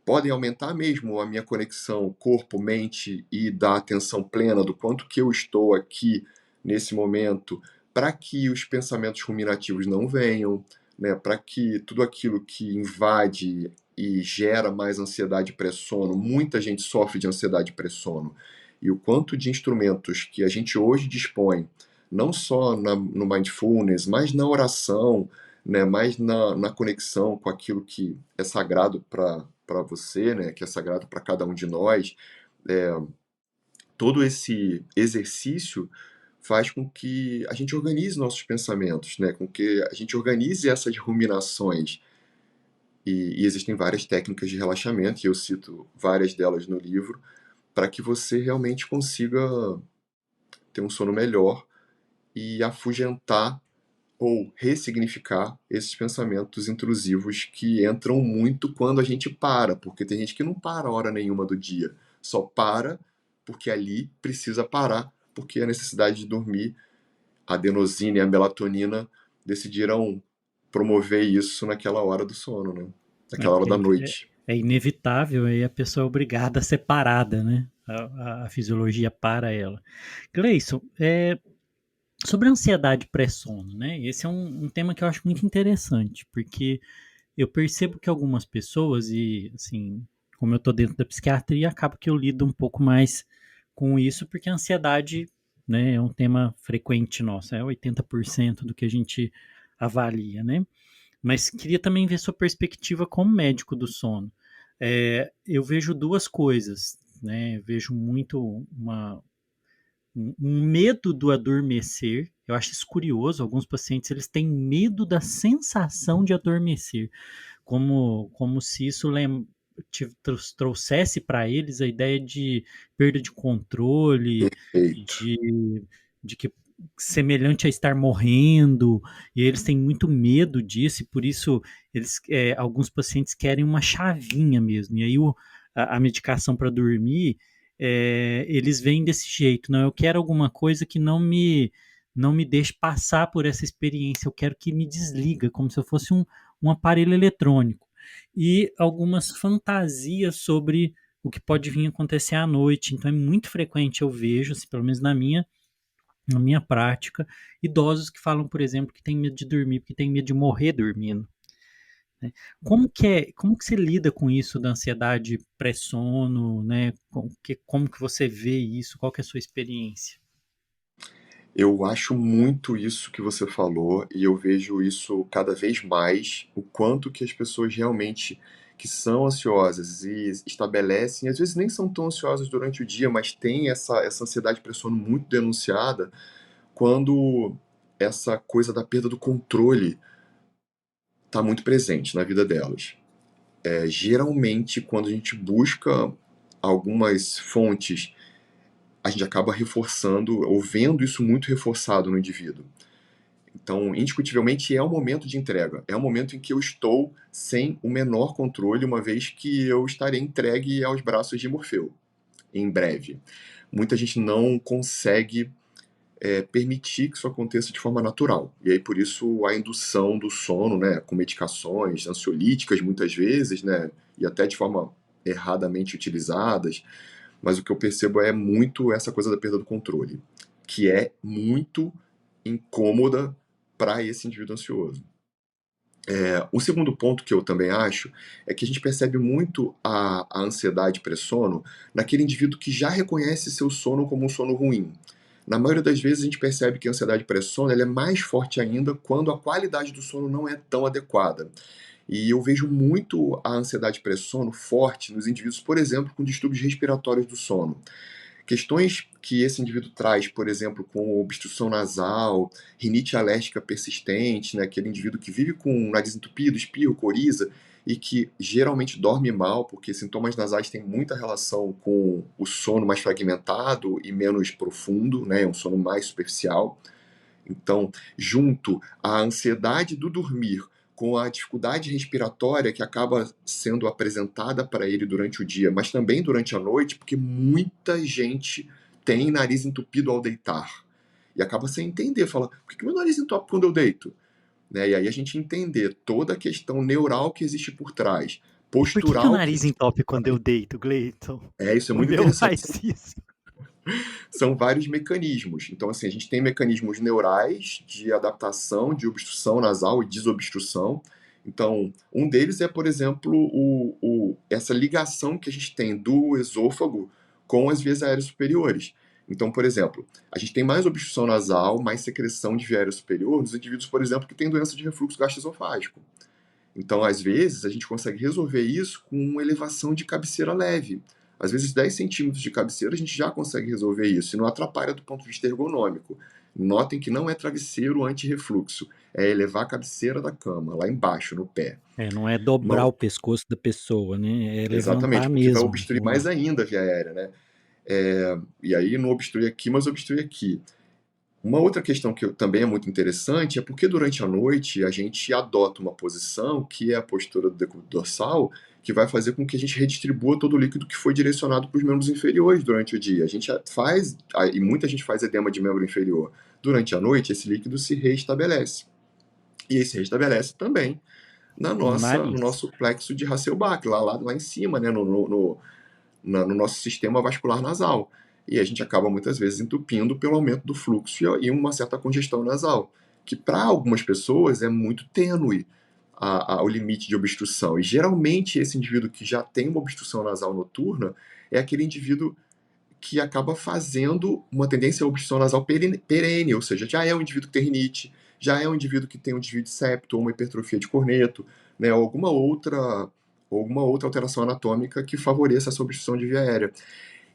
podem aumentar mesmo a minha conexão corpo-mente e da atenção plena do quanto que eu estou aqui nesse momento, para que os pensamentos ruminativos não venham, né, para que tudo aquilo que invade e gera mais ansiedade pré-sono, muita gente sofre de ansiedade pré-sono, e o quanto de instrumentos que a gente hoje dispõe, não só no mindfulness, mas na oração, né, mais na conexão com aquilo que é sagrado para você, né, que é sagrado para cada um de nós, é, todo esse exercício faz com que a gente organize nossos pensamentos, né, com que a gente organize essas ruminações. E existem várias técnicas de relaxamento, e eu cito várias delas no livro, para que você realmente consiga ter um sono melhor e afugentar ou ressignificar esses pensamentos intrusivos que entram muito quando a gente para, porque tem gente que não para a hora nenhuma do dia, só para porque ali precisa parar, porque a necessidade de dormir, a adenosina e a melatonina decidiram promover isso naquela hora do sono, né? É Naquela hora porque da noite. é inevitável e a pessoa é obrigada a ser parada, né? A fisiologia para ela. Gleison, Sobre a ansiedade pré-sono, né? Esse é um tema que eu acho muito interessante, porque eu percebo que algumas pessoas, e assim, como eu tô dentro da psiquiatria, acaba que eu lido um pouco mais com isso, porque a ansiedade, né, é um tema frequente nosso, é 80% do que a gente avalia, né? Mas queria também ver sua perspectiva como médico do sono. Eu vejo duas coisas, né? Eu vejo muito um medo do adormecer. Eu acho isso curioso. Alguns pacientes eles têm medo da sensação de adormecer, como se isso trouxesse para eles a ideia de perda de controle, Perfeito. de que semelhante a estar morrendo, e eles têm muito medo disso, e por isso alguns pacientes querem uma chavinha mesmo, e aí a medicação para dormir, eles vêm desse jeito, não, eu quero alguma coisa que não me deixe passar por essa experiência, eu quero que me desliga, como se eu fosse um aparelho eletrônico. E algumas fantasias sobre o que pode vir a acontecer à noite. Então é muito frequente eu vejo, assim, pelo menos na minha prática, idosos que falam, por exemplo, que tem medo de dormir porque tem medo de morrer dormindo. Né? Como que você lida com isso da ansiedade pré-sono, né? Como que você vê isso? Qual que é a sua experiência? Eu acho muito isso que você falou e eu vejo isso cada vez mais, o quanto que as pessoas realmente que são ansiosas e estabelecem, às vezes nem são tão ansiosas durante o dia, mas têm essa ansiedade por sono muito denunciada quando essa coisa da perda do controle está muito presente na vida delas. Geralmente, quando a gente busca algumas fontes, a gente acaba reforçando ou vendo isso muito reforçado no indivíduo. Então, indiscutivelmente, é um momento de entrega. É um momento em que eu estou sem o menor controle, uma vez que eu estarei entregue aos braços de Morfeu, em breve. Muita gente não consegue permitir que isso aconteça de forma natural. E aí, por isso, a indução do sono, né, com medicações ansiolíticas, muitas vezes, né, e até de forma erradamente utilizadas. Mas o que eu percebo é muito essa coisa da perda do controle, que é muito incômoda para esse indivíduo ansioso. O segundo ponto que eu também acho é que a gente percebe muito a ansiedade pré-sono naquele indivíduo que já reconhece seu sono como um sono ruim. Na maioria das vezes a gente percebe que a ansiedade pré-sono ela é mais forte ainda quando a qualidade do sono não é tão adequada. E eu vejo muito a ansiedade pré-sono forte nos indivíduos, por exemplo, com distúrbios respiratórios do sono. Questões que esse indivíduo traz, por exemplo, com obstrução nasal, rinite alérgica persistente, né, aquele indivíduo que vive com o nariz entupido, espirro, coriza, e que geralmente dorme mal, porque sintomas nasais têm muita relação com o sono mais fragmentado e menos profundo, né, um sono mais superficial. Então, junto à ansiedade do dormir com a dificuldade respiratória que acaba sendo apresentada para ele durante o dia, mas também durante a noite, porque muita gente tem nariz entupido ao deitar. E acaba sem entender, fala, por que meu nariz entope quando eu deito? Né? E aí a gente entender toda a questão neural que existe por trás, E por que o postural que nariz existe por entope quando trás. eu deito, Gleiton? Isso é O muito meu interessante. faz isso. São vários mecanismos. Então, assim, a gente tem mecanismos neurais de adaptação, de obstrução nasal e desobstrução. Então, um deles é, por exemplo, essa ligação que a gente tem do esôfago com as vias aéreas superiores. Então, por exemplo, a gente tem mais obstrução nasal, mais secreção de via aérea superior nos indivíduos, por exemplo, que têm doença de refluxo gastroesofágico. Então, às vezes, a gente consegue resolver isso com uma elevação de cabeceira leve. Às vezes, 10 centímetros de cabeceira a gente já consegue resolver isso e não atrapalha do ponto de vista ergonômico. Notem que não é travesseiro anti-refluxo, é elevar a cabeceira da cama, lá embaixo, no pé. Não é dobrar Uma... o pescoço da pessoa, né? É Exatamente, levantar porque vai mesmo. obstruir mais ainda a via aérea, né? E aí não obstrui aqui, mas obstrui aqui. Uma outra questão que também é muito interessante é porque durante a noite a gente adota uma posição que é a postura do decúbito dorsal, que vai fazer com que a gente redistribua todo o líquido que foi direcionado para os membros inferiores durante o dia. A gente faz, e muita gente faz edema de membro inferior. Durante a noite, esse líquido se reestabelece. E ele se restabelece também No no nariz. nosso plexo de Hasselbalch, lá em cima, né, no nosso sistema vascular nasal. e a gente acaba muitas vezes entupindo pelo aumento do fluxo e uma certa congestão nasal, que para algumas pessoas é muito tênue o limite de obstrução. E geralmente esse indivíduo que já tem uma obstrução nasal noturna é aquele indivíduo que acaba fazendo uma tendência à obstrução nasal perene, ou seja, já é um indivíduo que tem rinite, já é um indivíduo que tem um desvio de septo ou uma hipertrofia de corneto, né, ou alguma outra alteração anatômica que favoreça essa obstrução de via aérea.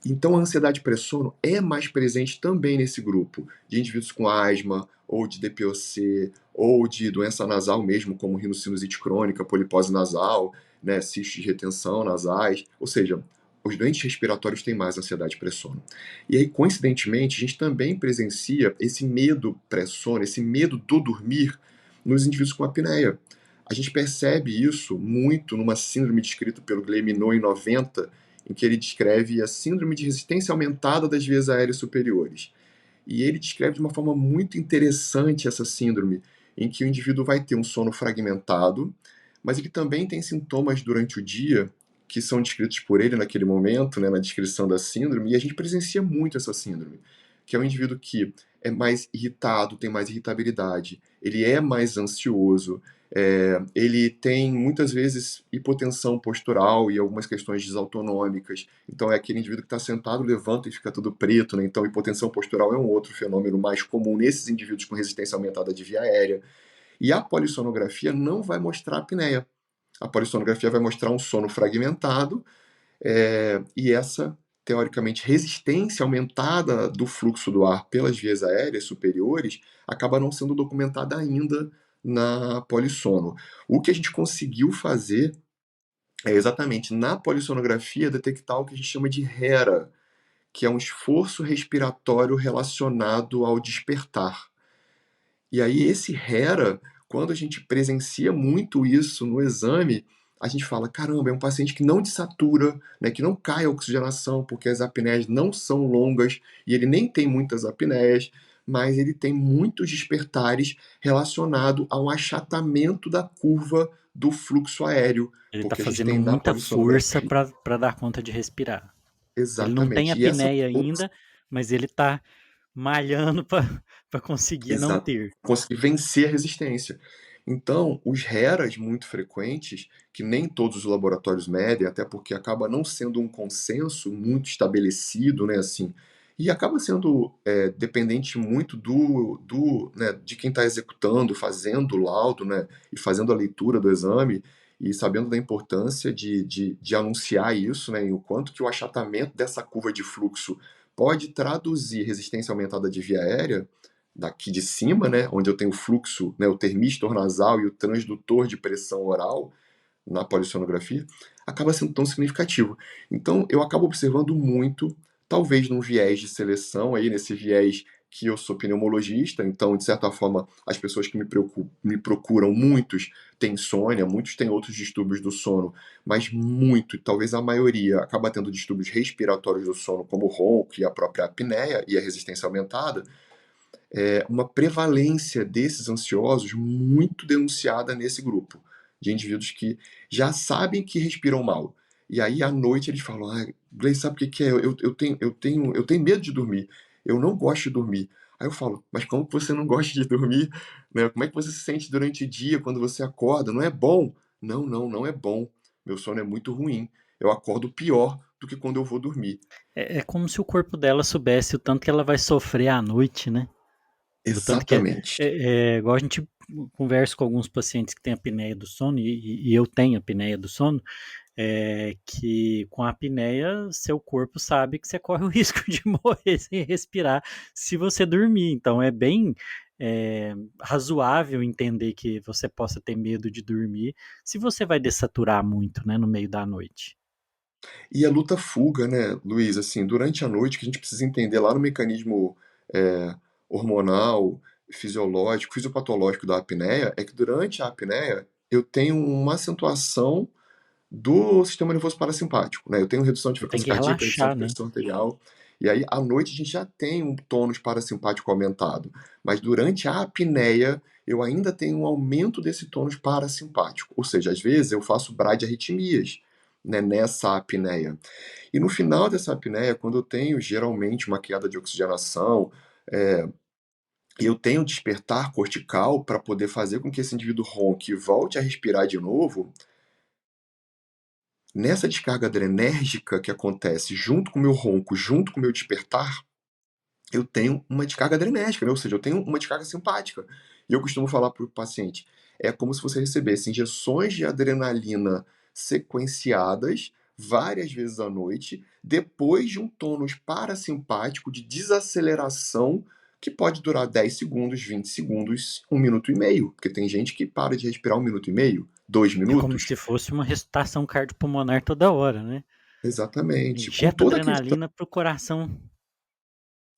Então, a ansiedade pré-sono é mais presente também nesse grupo de indivíduos com asma, ou de DPOC, ou de doença nasal mesmo, como rinocinusite crônica, polipose nasal, né, cistos de retenção nasais, ou seja, os doentes respiratórios têm mais ansiedade pré-sono. E aí, coincidentemente, a gente também presencia esse medo pré-sono, esse medo do dormir nos indivíduos com apneia. A gente percebe isso muito numa síndrome descrita pelo Glenn Minow em 90, em que ele descreve a síndrome de resistência aumentada das vias aéreas superiores. E ele descreve de uma forma muito interessante essa síndrome, em que o indivíduo vai ter um sono fragmentado, mas ele também tem sintomas durante o dia que são descritos por ele naquele momento, né, na descrição da síndrome, e a gente presencia muito essa síndrome, que é um indivíduo que é mais irritado, tem mais irritabilidade, ele é mais ansioso, ele tem muitas vezes hipotensão postural e algumas questões desautonômicas. Então é aquele indivíduo que está sentado, levanta e fica tudo preto, né? Então hipotensão postural é um outro fenômeno mais comum nesses indivíduos com resistência aumentada de via aérea. E a polissonografia não vai mostrar apneia. A polissonografia vai mostrar um sono fragmentado, e essa, teoricamente, resistência aumentada do fluxo do ar pelas vias aéreas superiores acaba não sendo documentada ainda na polissono. O que a gente conseguiu fazer é exatamente na polissonografia detectar o que a gente chama de HERA, que é um esforço respiratório relacionado ao despertar. E aí esse HERA, quando a gente presencia muito isso no exame, a gente fala, caramba, é um paciente que não desatura, né, que não cai a oxigenação, porque as apneias não são longas e ele nem tem muitas apneias, mas ele tem muitos despertares relacionado ao achatamento da curva do fluxo aéreo, Ele tá porque a gente fazendo tem na muita força polissonografia. para dar conta de respirar. Ele não tem Exatamente. E essa apneia força, ainda, mas ele tá malhando para conseguir não exato, ter. conseguir vencer a resistência. Então, os HERAs muito frequentes, que nem todos os laboratórios medem, até porque acaba não sendo um consenso muito estabelecido, né, assim, e acaba sendo dependente muito né, de quem está executando, fazendo o laudo, né, e fazendo a leitura do exame, e sabendo da importância de anunciar isso, né, e o quanto que o achatamento dessa curva de fluxo pode traduzir resistência aumentada de via aérea, daqui de cima, né, onde eu tenho o fluxo, né, o termistor nasal e o transdutor de pressão oral na polissonografia, acaba sendo tão significativo. Então, eu acabo observando muito, talvez num viés de seleção, aí nesse viés que eu sou pneumologista, então, de certa forma, as pessoas que me procuram, muitos têm insônia, muitos têm outros distúrbios do sono, mas muito, talvez a maioria, acaba tendo distúrbios respiratórios do sono, como o ronco e a própria apneia e a resistência aumentada, uma prevalência desses ansiosos muito denunciada nesse grupo de indivíduos que já sabem que respiram mal. E aí, à noite, eles falam: ah, Gleice, sabe o que, que é? Eu tenho medo de dormir. Eu não gosto de dormir. Aí eu falo: mas como que você não gosta de dormir? Né? Como é que você se sente durante o dia quando você acorda? Não é bom? Não, não, não é bom. Meu sono é muito ruim. Eu acordo pior do que quando eu vou dormir. É como se o corpo dela soubesse o tanto que ela vai sofrer à noite, né? Do tanto que Exatamente. igual a gente conversa com alguns pacientes que têm apneia do sono, e eu tenho apneia do sono, que com a apneia seu corpo sabe que você corre o risco de morrer sem respirar se você dormir. Então é bem razoável entender que você possa ter medo de dormir se você vai dessaturar muito, né, no meio da noite. E a luta-fuga, né, Luiz, assim, durante a noite, que a gente precisa entender lá no mecanismo hormonal, fisiológico, fisiopatológico da apneia, é que durante a apneia eu tenho uma acentuação do sistema nervoso parasimpático, né? Eu tenho redução de Você tem frequência que cardíaca, redução de relaxar, né? pressão arterial, e aí à noite a gente já tem um tônus parasimpático aumentado, mas durante a apneia eu ainda tenho um aumento desse tônus parasimpático, ou seja, às vezes eu faço bradiarritmias, né, nessa apneia. E no final dessa apneia, quando eu tenho geralmente uma queda de oxigenação, eh, e eu tenho despertar cortical para poder fazer com que esse indivíduo ronque e volte a respirar de novo, nessa descarga adrenérgica que acontece junto com o meu ronco, junto com o meu despertar, eu tenho uma descarga adrenérgica, né, ou seja, eu tenho uma descarga simpática. E eu costumo falar para o paciente, é como se você recebesse injeções de adrenalina sequenciadas várias vezes à noite, depois de um tônus parasimpático de desaceleração que pode durar 10 segundos, 20 segundos, 1 minuto e meio, porque tem gente que para de respirar 1 minuto e meio, dois É como minutos. se fosse uma ressuscitação cardiopulmonar toda hora, né? Exatamente. Com Injeta toda a questão adrenalina pro coração.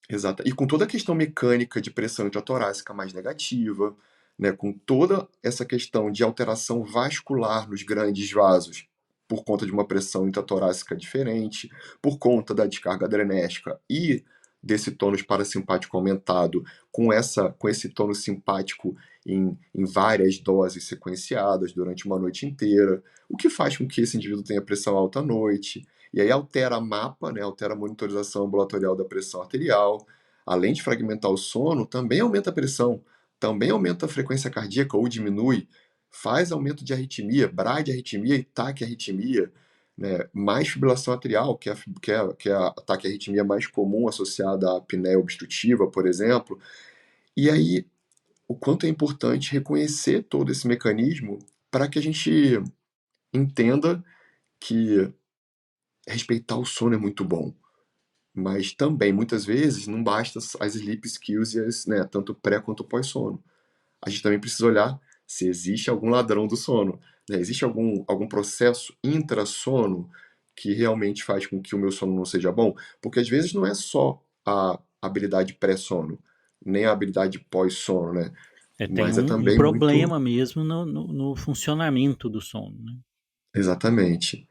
Exata. E com toda a questão mecânica de pressão intratorácica mais negativa, né, com toda essa questão de alteração vascular nos grandes vasos, por conta de uma pressão intratorácica diferente, por conta da descarga adrenérgica e desse tônus parasimpático aumentado, com esse tônus simpático em várias doses sequenciadas durante uma noite inteira, o que faz com que esse indivíduo tenha pressão alta à noite, e aí altera a mapa, né, altera a monitorização ambulatorial da pressão arterial. Além de fragmentar o sono, também aumenta a pressão, também aumenta a frequência cardíaca ou diminui, faz aumento de arritmia, bradiarritmia e taquiarritmia, né, mais fibrilação atrial, que é a taquiarritmia mais comum associada à apneia obstrutiva, por exemplo. E aí, o quanto é importante reconhecer todo esse mecanismo para que a gente entenda que respeitar o sono é muito bom. Mas também, muitas vezes, não basta as sleep skills e as, né, tanto pré quanto pós-sono. A gente também precisa olhar se existe algum ladrão do sono, né? Existe algum processo intra-sono que realmente faz com que o meu sono não seja bom? Porque às vezes não é só a habilidade pré-sono, nem a habilidade pós-sono, né? É, tem Mas é um também muito. problema mesmo no funcionamento do sono, né? Exatamente.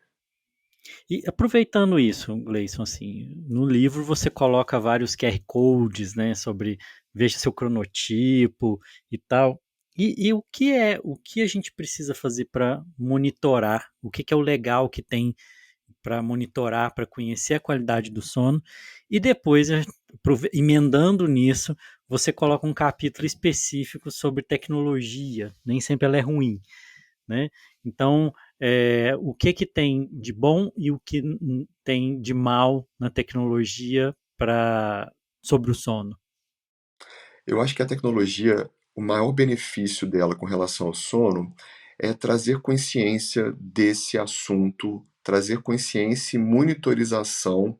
E aproveitando isso, Gleison, assim, no livro você coloca vários QR codes, né, sobre veja seu cronotipo e tal. E o que a gente precisa fazer para monitorar? O que é o legal que tem para monitorar, para conhecer a qualidade do sono? E depois, emendando nisso, você coloca um capítulo específico sobre tecnologia. Nem sempre ela é ruim, né? Então, o que tem de bom e o que tem de mal na tecnologia sobre o sono? Eu acho que a tecnologia, o maior benefício dela com relação ao sono é trazer consciência desse assunto, trazer consciência e monitorização,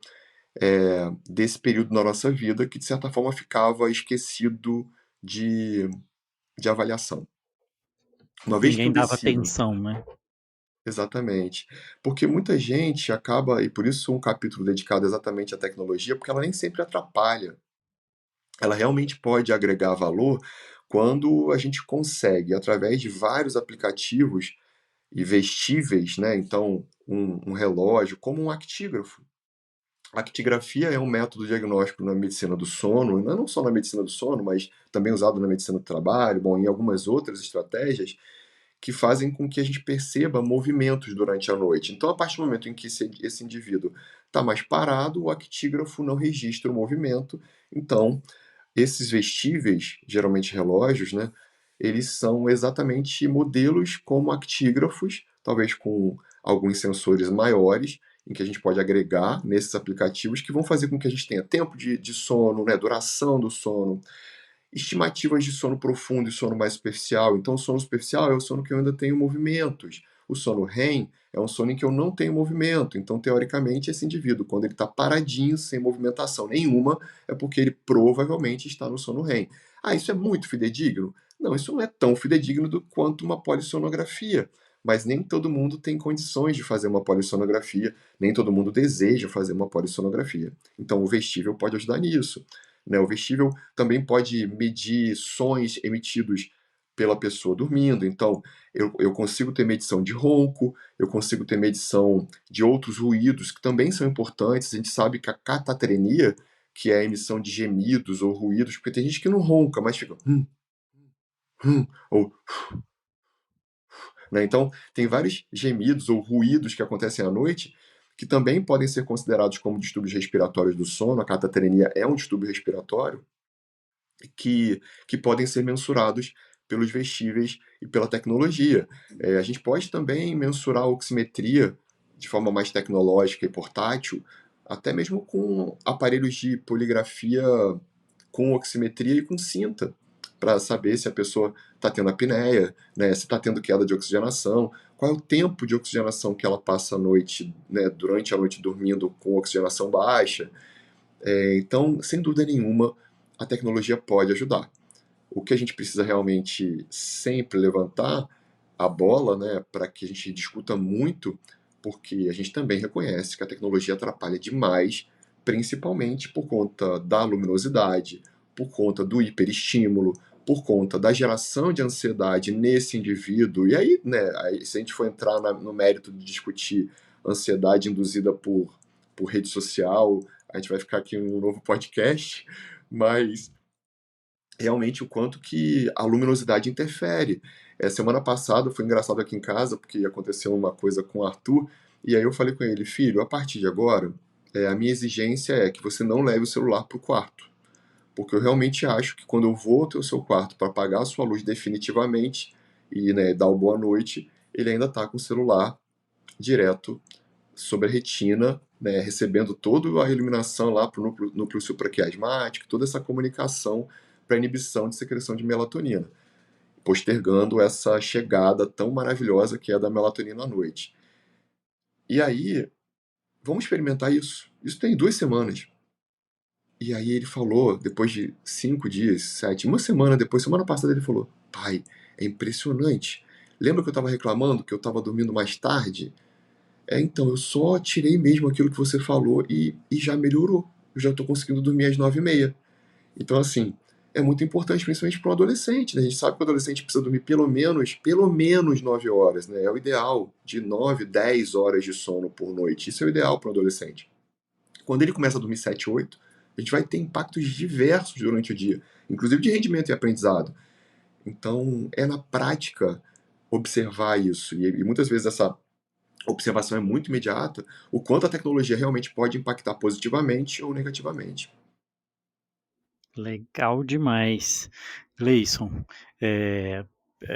desse período na nossa vida que, de certa forma, ficava esquecido de de avaliação. Uma vez que Ninguém eu dava decido atenção, né? exatamente. Porque muita gente acaba e por isso um capítulo dedicado exatamente à tecnologia, porque ela nem sempre atrapalha. Ela realmente pode agregar valor quando a gente consegue, através de vários aplicativos e vestíveis, né, então um relógio, como um actígrafo. A actigrafia é um método diagnóstico na medicina do sono, não só na medicina do sono, mas também usado na medicina do trabalho, bom, em algumas outras estratégias, que fazem com que a gente perceba movimentos durante a noite. Então, a partir do momento em que esse indivíduo está mais parado, o actígrafo não registra o movimento, então esses vestíveis, geralmente relógios, né, eles são exatamente modelos como actígrafos, talvez com alguns sensores maiores, em que a gente pode agregar nesses aplicativos que vão fazer com que a gente tenha tempo de sono, né, duração do sono, estimativas de sono profundo e sono mais superficial. Então, o sono superficial é o sono que eu ainda tenho movimentos. O sono REM é um sono em que eu não tenho movimento. Então, teoricamente, esse indivíduo, quando ele está paradinho, sem movimentação nenhuma, é porque ele provavelmente está no sono REM. Ah, isso é muito fidedigno? Não, isso não é tão fidedigno quanto uma polissonografia. Mas nem todo mundo tem condições de fazer uma polissonografia, nem todo mundo deseja fazer uma polissonografia. Então, o vestível pode ajudar nisso. Né? O vestível também pode medir sons emitidos pela pessoa dormindo. Então, eu consigo ter medição de ronco, eu consigo ter medição de outros ruídos que também são importantes. A gente sabe que a catatrenia, que é a emissão de gemidos ou ruídos, porque tem gente que não ronca, mas fica ou né? Então, tem vários gemidos ou ruídos que acontecem à noite que também podem ser considerados como distúrbios respiratórios do sono. A catatrenia é um distúrbio respiratório que podem ser mensurados pelos vestíveis e pela tecnologia. A gente pode também mensurar a oximetria de forma mais tecnológica e portátil, até mesmo com aparelhos de poligrafia com oximetria e com cinta, para saber se a pessoa está tendo apneia, né, se está tendo queda de oxigenação, qual é o tempo de oxigenação que ela passa à noite, né, durante a noite dormindo com oxigenação baixa. Então, sem dúvida nenhuma, a tecnologia pode ajudar. O que a gente precisa realmente sempre levantar a bola, né, para que a gente discuta muito, porque a gente também reconhece que a tecnologia atrapalha demais, principalmente por conta da luminosidade, por conta do hiperestímulo, por conta da geração de ansiedade nesse indivíduo. E aí, né, se a gente for entrar no mérito de discutir ansiedade induzida por rede social, a gente vai ficar aqui em um novo podcast, mas realmente o quanto que a luminosidade interfere. Semana passada foi engraçado aqui em casa, porque aconteceu uma coisa com o Arthur, e aí eu falei com ele, filho, a partir de agora, a minha exigência é que você não leve o celular para o quarto. Porque eu realmente acho que quando eu vou até o seu quarto para apagar a sua luz definitivamente e, né, dar o boa noite, ele ainda está com o celular direto sobre a retina, né, recebendo toda a iluminação lá para o núcleo supraquiasmático, toda essa comunicação para inibição de secreção de melatonina, postergando essa chegada tão maravilhosa que é a da melatonina à noite. E aí, vamos experimentar isso. Isso tem 2 semanas. E aí ele falou, depois de 5 dias, 7, uma semana depois, semana passada ele falou, pai, é impressionante. Lembra que eu estava reclamando que eu estava dormindo mais tarde? Então, eu só tirei mesmo aquilo que você falou e já melhorou. Eu já estou conseguindo dormir às 9h30. Então, assim, é muito importante, principalmente para um adolescente, né? A gente sabe que o adolescente precisa dormir pelo menos 9 horas, né? É o ideal, de 9, 10 horas de sono por noite. Isso é o ideal para um adolescente. Quando ele começa a dormir 7, 8, a gente vai ter impactos diversos durante o dia, inclusive de rendimento e aprendizado. Então, é na prática observar isso. E muitas vezes essa observação é muito imediata, o quanto a tecnologia realmente pode impactar positivamente ou negativamente. Legal demais. Gleison, eh,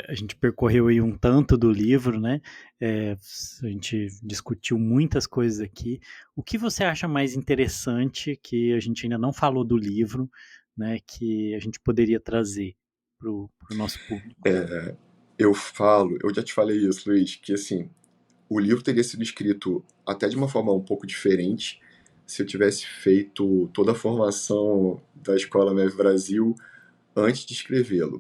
a gente percorreu aí um tanto do livro, né? A gente discutiu muitas coisas aqui. O que você acha mais interessante que a gente ainda não falou do livro, né? Que a gente poderia trazer para o nosso público? Eu já te falei isso, Luiz, que assim, o livro teria sido escrito até de uma forma um pouco diferente se eu tivesse feito toda a formação da Escola MEV Brasil antes de escrevê-lo.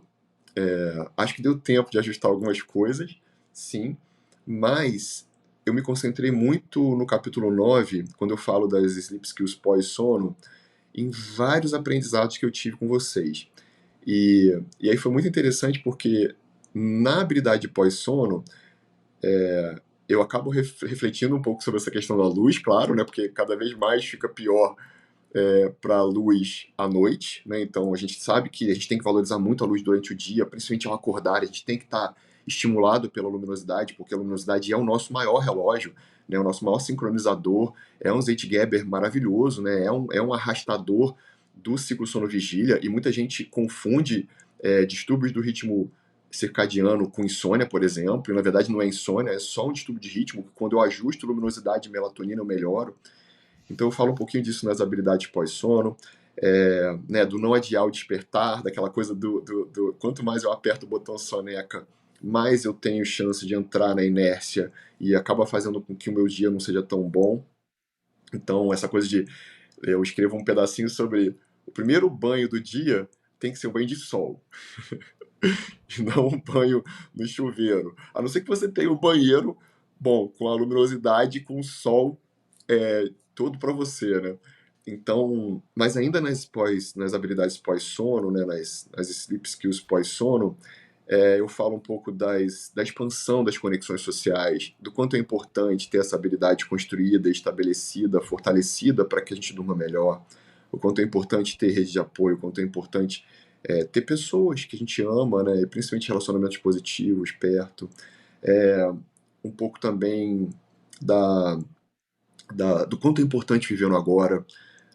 Acho que deu tempo de ajustar algumas coisas, sim, mas eu me concentrei muito no capítulo 9, quando eu falo das sleep skills pós-sono, em vários aprendizados que eu tive com vocês. E aí foi muito interessante porque na habilidade pós-sono, eu acabo refletindo um pouco sobre essa questão da luz, claro, né? Porque cada vez mais fica pior para a luz à noite, né? Então a gente sabe que a gente tem que valorizar muito a luz durante o dia, principalmente ao acordar, a gente tem que estar estimulado pela luminosidade, porque a luminosidade é o nosso maior relógio, né? O nosso maior sincronizador, é um Zeitgeber maravilhoso, né? É um arrastador do ciclo sono-vigília, e muita gente confunde distúrbios do ritmo circadiano com insônia, por exemplo, e na verdade não é insônia, é só um distúrbio de ritmo, que quando eu ajusto luminosidade e melatonina eu melhoro. Então eu falo um pouquinho disso nas habilidades pós-sono, né, do não adiar o despertar, daquela coisa do quanto mais eu aperto o botão soneca, mais eu tenho chance de entrar na inércia e acaba fazendo com que o meu dia não seja tão bom. Então essa coisa de eu escrevo um pedacinho sobre o primeiro banho do dia tem que ser um banho de sol e não um banho no chuveiro. A não ser que você tenha um banheiro bom, com a luminosidade, com o sol todo para você, né? Então, mas ainda nas habilidades pós-sono, né, nas sleep skills pós-sono, eu falo um pouco da expansão das conexões sociais, do quanto é importante ter essa habilidade construída, estabelecida, fortalecida para que a gente durma melhor, o quanto é importante ter rede de apoio, o quanto é importante ter pessoas que a gente ama, né, e principalmente relacionamentos positivos perto. um pouco também da, do quanto é importante viver no agora,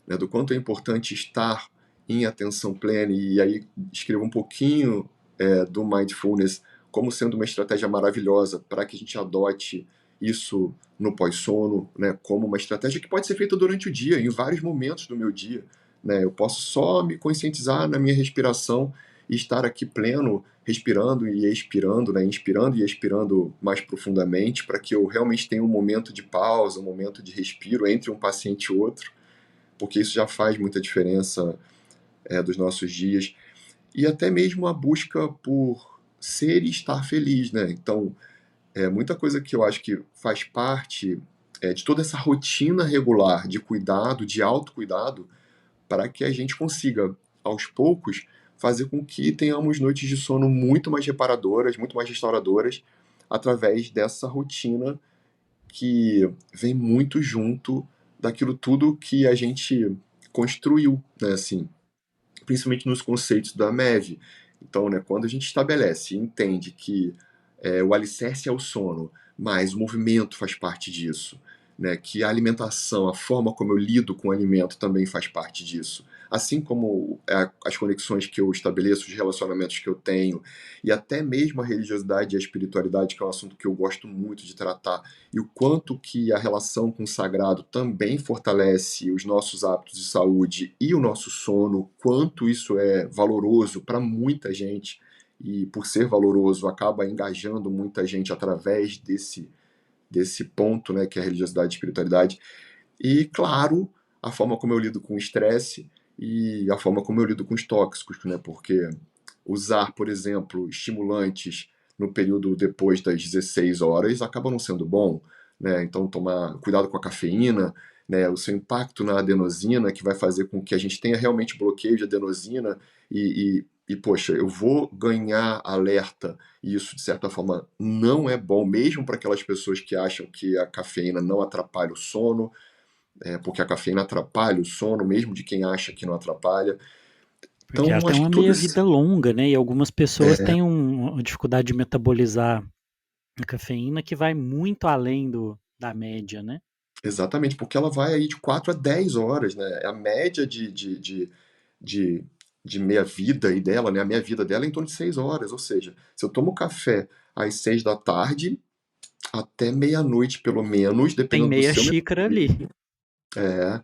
né, do quanto é importante estar em atenção plena, e aí escrevo um pouquinho do mindfulness como sendo uma estratégia maravilhosa para que a gente adote isso no pós-sono, né, como uma estratégia que pode ser feita durante o dia, em vários momentos do meu dia. Né, eu posso só me conscientizar na minha respiração e estar aqui pleno, respirando e expirando, né, inspirando e expirando mais profundamente, para que eu realmente tenha um momento de pausa, um momento de respiro entre um paciente e outro, porque isso já faz muita diferença dos nossos dias. E até mesmo a busca por ser e estar feliz, né? Então, muita coisa que eu acho que faz parte de toda essa rotina regular de cuidado, de autocuidado, para que a gente consiga, aos poucos, fazer com que tenhamos noites de sono muito mais reparadoras, muito mais restauradoras, através dessa rotina que vem muito junto daquilo tudo que a gente construiu, né, assim, principalmente nos conceitos da MEV. Então, né, quando a gente estabelece e entende que o alicerce é o sono, mas o movimento faz parte disso, né, que a alimentação, a forma como eu lido com o alimento também faz parte disso. Assim como as conexões que eu estabeleço, os relacionamentos que eu tenho, e até mesmo a religiosidade e a espiritualidade, que é um assunto que eu gosto muito de tratar, e o quanto que a relação com o sagrado também fortalece os nossos hábitos de saúde e o nosso sono, quanto isso é valoroso para muita gente, e por ser valoroso acaba engajando muita gente através desse ponto, né, que é a religiosidade e a espiritualidade. E, claro, a forma como eu lido com o estresse e a forma como eu lido com os tóxicos, né, porque usar, por exemplo, estimulantes no período depois das 16 horas acaba não sendo bom, né? Então tomar cuidado com a cafeína, né? O seu impacto na adenosina, que vai fazer com que a gente tenha realmente bloqueio de adenosina poxa, eu vou ganhar alerta, e isso de certa forma não é bom, mesmo para aquelas pessoas que acham que a cafeína não atrapalha o sono, porque a cafeína atrapalha o sono, mesmo de quem acha que não atrapalha. Porque ela Então, tem acho uma que todo meia-vida esse. longa, né? E algumas pessoas têm uma dificuldade de metabolizar a cafeína que vai muito além da média, né? Exatamente, porque ela vai aí de 4 a 10 horas, né? A média de, de meia-vida aí dela, né? A meia-vida dela é em torno de 6 horas. Ou seja, se eu tomo café às 6 da tarde, até meia-noite, pelo menos, Tem dependendo do meia seu xícara ali. metabolismo. É,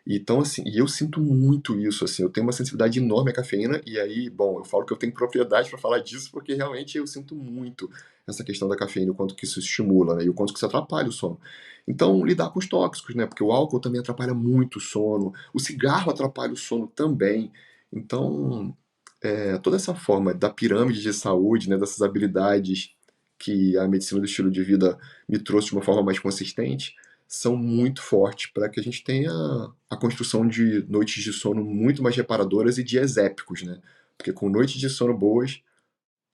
então, assim, e eu sinto muito isso, assim, eu tenho uma sensibilidade enorme à cafeína, e aí, bom, eu falo que eu tenho propriedade para falar disso, porque realmente eu sinto muito essa questão da cafeína, o quanto que isso estimula, né, e o quanto que isso atrapalha o sono. Então, lidar com os tóxicos, né, porque o álcool também atrapalha muito o sono, o cigarro atrapalha o sono também. Então, toda essa forma da pirâmide de saúde, né, dessas habilidades que a medicina do estilo de vida me trouxe de uma forma mais consistente, são muito fortes para que a gente tenha a construção de noites de sono muito mais reparadoras e dias épicos, né? Porque com noites de sono boas,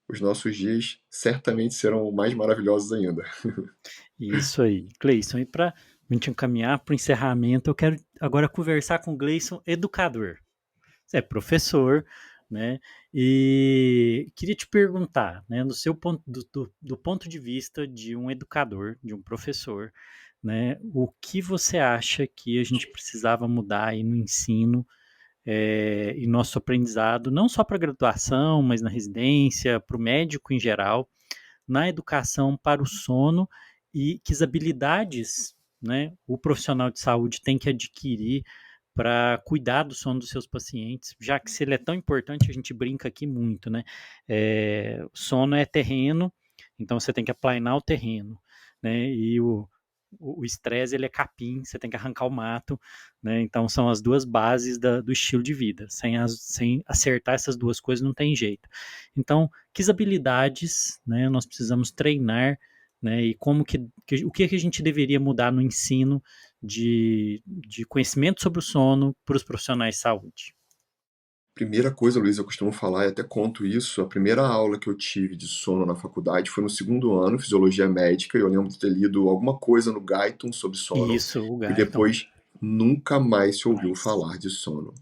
os nossos dias certamente serão mais maravilhosos ainda. Isso aí, Gleison. E para a gente encaminhar para o encerramento, eu quero agora conversar com o Gleison, educador. Você é professor, né? E queria te perguntar, né, no seu ponto, do ponto de vista de um educador, de um professor, né, o que você acha que a gente precisava mudar aí no ensino e nosso aprendizado, não só para a graduação, mas na residência, para o médico em geral, na educação para o sono e que as habilidades, né, o profissional de saúde tem que adquirir para cuidar do sono dos seus pacientes, já que se ele é tão importante, a gente brinca aqui muito, né? Sono é terreno, então você tem que aplainar o terreno, né? E o estresse ele é capim, você tem que arrancar o mato, né? Então são as duas bases do estilo de vida. Sem acertar essas duas coisas não tem jeito. Então, que habilidades, né, nós precisamos treinar, né? E o que a gente deveria mudar no ensino de conhecimento sobre o sono para os profissionais de saúde? Primeira coisa, Luiz, eu costumo falar e até conto isso, a primeira aula que eu tive de sono na faculdade foi no segundo ano, fisiologia médica, e eu lembro de ter lido alguma coisa no Guyton sobre sono, Isso, o e Guyton. depois nunca mais se ouviu falar de sono.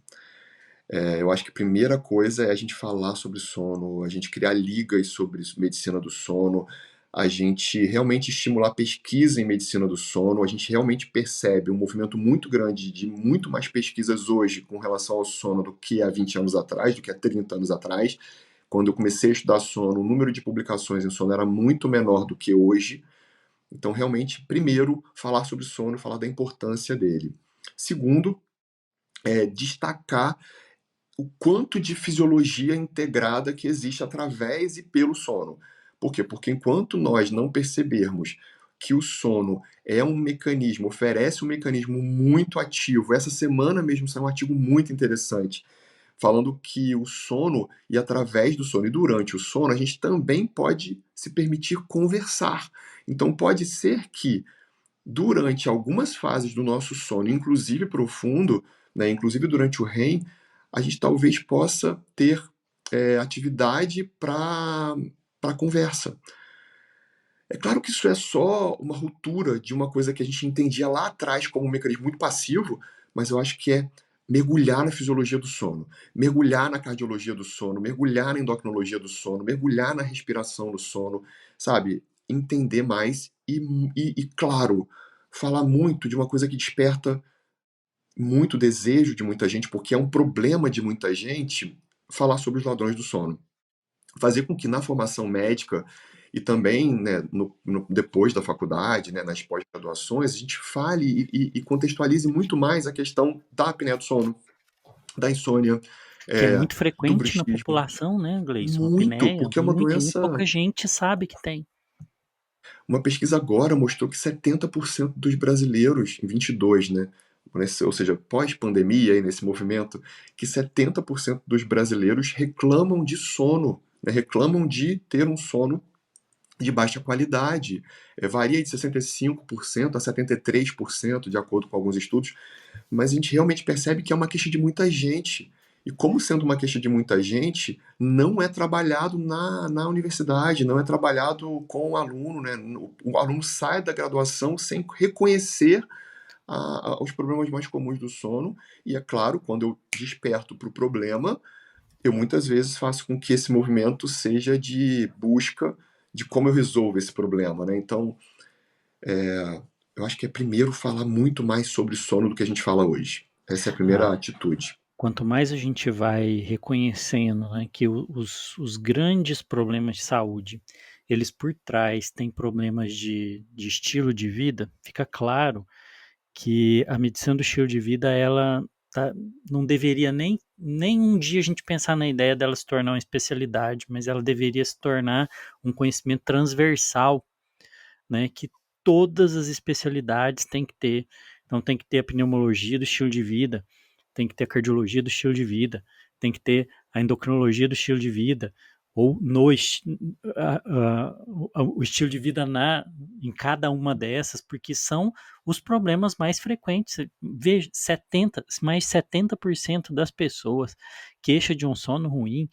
Eu acho que a primeira coisa é a gente falar sobre sono, a gente criar ligas sobre medicina do sono, a gente realmente estimular a pesquisa em medicina do sono, a gente realmente percebe um movimento muito grande de muito mais pesquisas hoje com relação ao sono do que há 20 anos atrás, do que há 30 anos atrás. Quando eu comecei a estudar sono, o número de publicações em sono era muito menor do que hoje. Então, realmente, primeiro, falar sobre sono, falar da importância dele. Segundo, destacar o quanto de fisiologia integrada que existe através e pelo sono. Por quê? Porque enquanto nós não percebermos que o sono é um mecanismo, oferece um mecanismo muito ativo. Essa semana mesmo saiu um artigo muito interessante, falando que o sono, e através do sono e durante o sono, a gente também pode se permitir conversar. Então pode ser que durante algumas fases do nosso sono, inclusive profundo, né, inclusive durante o REM, a gente talvez possa ter atividade para conversa. É claro que isso é só uma ruptura de uma coisa que a gente entendia lá atrás como um mecanismo muito passivo, mas eu acho que é mergulhar na fisiologia do sono, mergulhar na cardiologia do sono, mergulhar na endocrinologia do sono, mergulhar na respiração do sono, sabe? Entender mais claro, falar muito de uma coisa que desperta muito desejo de muita gente, porque é um problema de muita gente falar sobre os ladrões do sono. Fazer com que na formação médica e também, né, depois da faculdade, né, nas pós-graduações, a gente fale e contextualize muito mais a questão da apneia do sono, da insônia, Que é é, muito do frequente na bruxismo. população, né, Gleison? Muito, Apneia, porque é uma muito, e muito doença. pouca gente sabe que tem. Uma pesquisa agora mostrou que 70% dos brasileiros, em 22, né, ou seja, pós-pandemia, aí nesse movimento, que 70% dos brasileiros reclamam de sono, né, reclamam de ter um sono de baixa qualidade. Varia de 65% a 73%, de acordo com alguns estudos, mas a gente realmente percebe que é uma queixa de muita gente. E como sendo uma queixa de muita gente, não é trabalhado na universidade, não é trabalhado com o aluno, né? O aluno sai da graduação sem reconhecer os problemas mais comuns do sono, e é claro, quando eu desperto para o problema, eu muitas vezes faço com que esse movimento seja de busca de como eu resolvo esse problema, né? Então, eu acho que é primeiro falar muito mais sobre sono do que a gente fala hoje. Essa é a primeira Ah, atitude. quanto mais a gente vai reconhecendo, né, que os grandes problemas de saúde, eles por trás têm problemas de estilo de vida, fica claro que a medicina do estilo de vida, ela tá, não deveria nem um dia a gente pensar na ideia dela se tornar uma especialidade, mas ela deveria se tornar um conhecimento transversal, né, que todas as especialidades têm que ter. Então tem que ter a pneumologia do estilo de vida, tem que ter a cardiologia do estilo de vida, tem que ter a endocrinologia do estilo de vida, ou o estilo de vida em cada uma dessas, porque são os problemas mais frequentes. Veja, mais 70% das pessoas queixa de um sono ruim,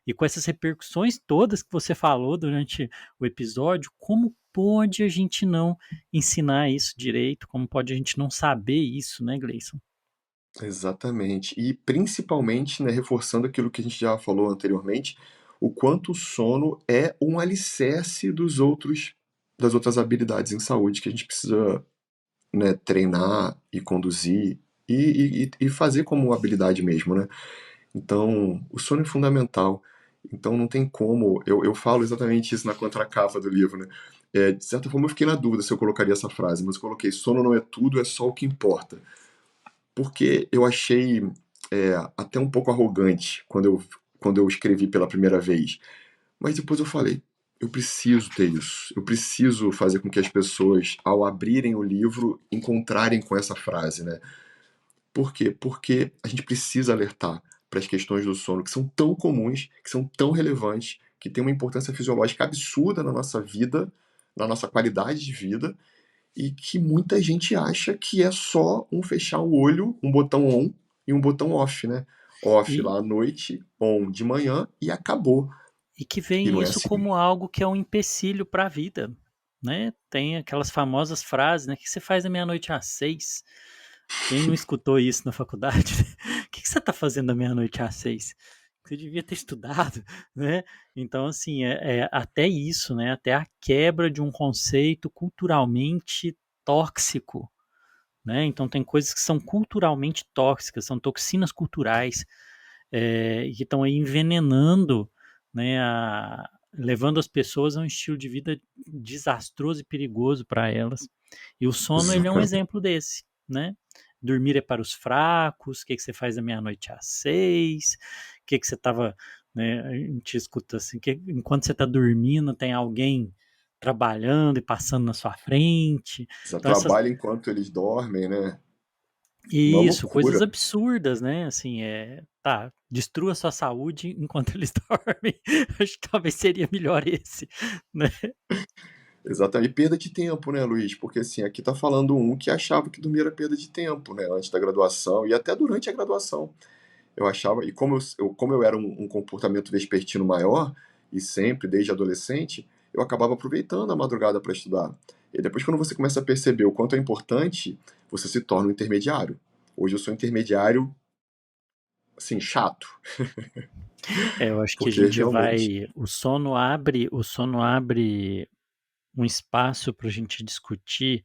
e com essas repercussões todas que você falou durante o episódio, como pode a gente não ensinar isso direito? Como pode a gente não saber isso, né, Gleison? Exatamente. E principalmente, né, reforçando aquilo que a gente já falou anteriormente, o quanto o sono é um alicerce das outras habilidades em saúde que a gente precisa, né, treinar e conduzir e fazer como habilidade mesmo, né? Então, o sono é fundamental. Então, não tem como. Eu falo exatamente isso na contracapa do livro, né? De certa forma, eu fiquei na dúvida se eu colocaria essa frase, mas eu coloquei: sono não é tudo, é só o que importa. Porque eu achei até um pouco arrogante quando eu escrevi pela primeira vez. Mas depois eu falei: eu preciso ter isso. Eu preciso fazer com que as pessoas, ao abrirem o livro, encontrarem com essa frase, né? Por quê? Porque a gente precisa alertar para as questões do sono que são tão comuns, que são tão relevantes, que têm uma importância fisiológica absurda na nossa vida, na nossa qualidade de vida, e que muita gente acha que é só um fechar o olho, um botão on e um botão off, né? Off E, lá à noite, on de manhã e acabou. e que E veem não é isso assim. como algo que é um empecilho para a vida, né? Tem aquelas famosas frases, né? O que você faz da meia-noite às 6? Quem não escutou isso na faculdade? O que você está fazendo da meia-noite às 6? você devia ter estudado, né? Então, assim, até isso, né? Até a quebra de um conceito culturalmente tóxico, né? Então, tem coisas que são culturalmente tóxicas, são toxinas culturais, e que estão aí envenenando, né? Levando as pessoas a um estilo de vida desastroso e perigoso para elas. E o sono, ele é um Exatamente. exemplo desse, né? Dormir é para os fracos, o que, que você faz da meia-noite às 6, o que, que você estava, né, a gente escuta assim, que enquanto você está dormindo tem alguém trabalhando e passando na sua frente. Já Então essas, trabalha enquanto eles dormem, né? Uma isso, coisas loucura. absurdas, né? Assim, tá, destrua sua saúde enquanto eles dormem. Acho que talvez seria melhor esse, né? Exatamente. E perda de tempo, né, Luiz? Porque assim, aqui tá falando um que achava que dormir era perda de tempo, né? Antes da graduação e até durante a graduação. Eu achava, e como eu era um comportamento vespertino maior, e sempre, desde adolescente, eu acabava aproveitando a madrugada para estudar. E depois, quando você começa a perceber o quanto é importante, você se torna um intermediário. Hoje eu sou intermediário, assim, chato, Eu acho que a porque gente realmente, vai. O sono abre um espaço para a gente discutir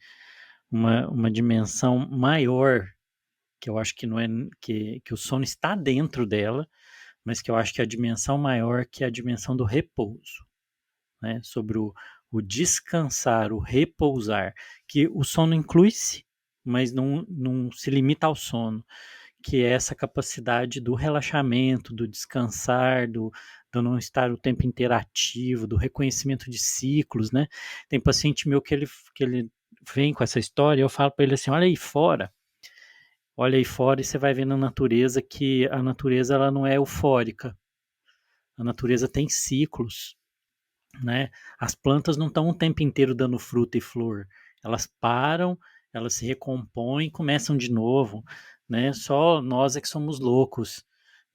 uma dimensão maior, que eu acho que não é que o sono está dentro dela, mas que eu acho que é a dimensão maior que é a dimensão do repouso, né? Sobre o descansar, o repousar, que o sono inclui-se, mas não se limita ao sono, que é essa capacidade do relaxamento, do descansar, do não estar o tempo inteiro ativo, do reconhecimento de ciclos, né? Tem paciente meu que ele vem com essa história, eu falo para ele assim, olha aí fora e você vai ver na natureza que a natureza ela não é eufórica, a natureza tem ciclos, né? As plantas não estão o tempo inteiro dando fruta e flor, elas param, elas se recompõem, começam de novo, né? Só nós é que somos loucos,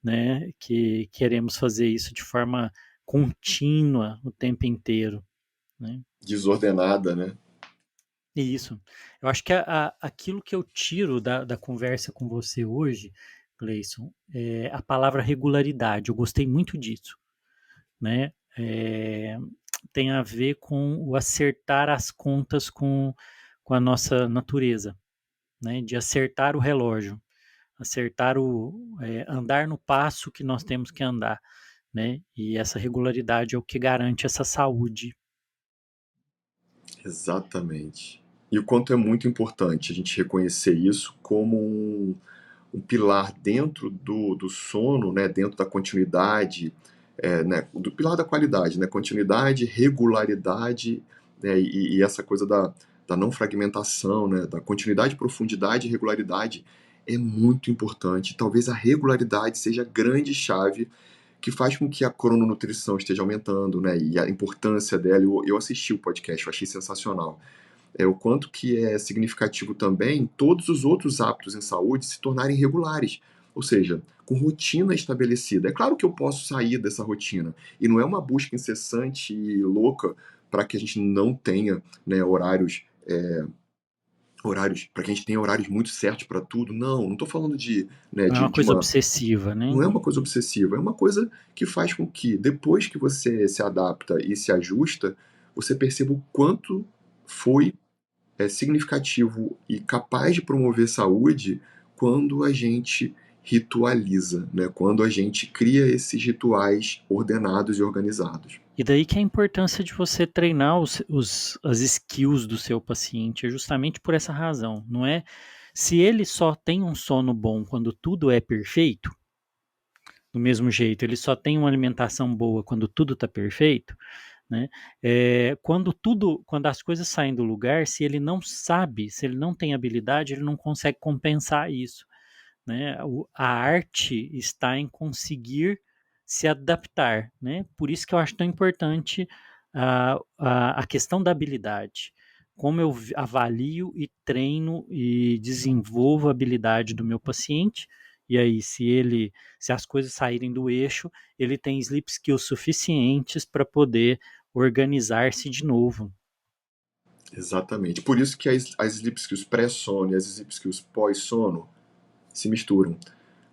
né? Que queremos fazer isso de forma contínua o tempo inteiro, né? desordenada, né? Isso. Eu acho que aquilo que eu tiro da conversa com você hoje, Gleison, é a palavra regularidade. Eu gostei muito disso, né? Tem a ver com o acertar as contas com a nossa natureza, né? De acertar o relógio, andar no passo que nós temos que andar, né? E essa regularidade é o que garante essa saúde. Exatamente. E o quanto é muito importante a gente reconhecer isso como um pilar dentro do sono, né, dentro da continuidade, né, do pilar da qualidade, né, continuidade, regularidade, né, e essa coisa da não fragmentação, né, da continuidade, profundidade e regularidade é muito importante. Talvez a regularidade seja a grande chave que faz com que a crononutrição esteja aumentando, né, e a importância dela. Eu assisti o podcast, eu achei sensacional, o quanto que é significativo também todos os outros hábitos em saúde se tornarem regulares, ou seja, com rotina estabelecida. É claro que eu posso sair dessa rotina, e não é uma busca incessante e louca para que a gente não tenha, né, horários para que a gente tenha horários muito certos para tudo. Não estou falando né, Não é uma de coisa uma. obsessiva, né? Não é uma coisa obsessiva, é uma coisa que faz com que, depois que você se adapta e se ajusta, você perceba o quanto foi significativo e capaz de promover saúde quando a gente ritualiza, né? Quando a gente cria esses rituais ordenados e organizados. E daí que é a importância de você treinar as skills do seu paciente, é justamente por essa razão. Não é se ele só tem um sono bom quando tudo é perfeito, do mesmo jeito, ele só tem uma alimentação boa quando tudo está perfeito, né? Quando as coisas saem do lugar, se ele não sabe, se ele não tem habilidade, ele não consegue compensar isso, né? A arte está em conseguir se adaptar, né? Por isso que eu acho tão importante a questão da habilidade. Como eu avalio e treino e desenvolvo a habilidade do meu paciente, e aí se as coisas saírem do eixo, ele tem sleep skills suficientes para poder organizar-se de novo. Exatamente. Por isso que as sleep skills pré-sono e as sleep skills pós-sono se misturam.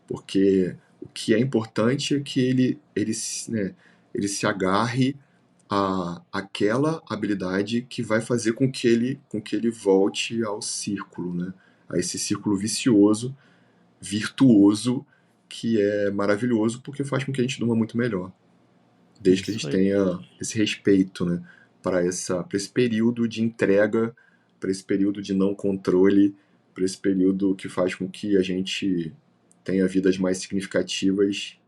Porque O que é importante é que ele se agarre aquela habilidade que vai fazer com que ele volte ao círculo, né? A esse círculo vicioso, virtuoso, que é maravilhoso porque faz com que a gente durma muito melhor, desde que a Isso gente aí. tenha esse respeito, né? Para esse período de entrega, para esse período de não controle, para esse período que faz com que a gente tenha vidas mais significativas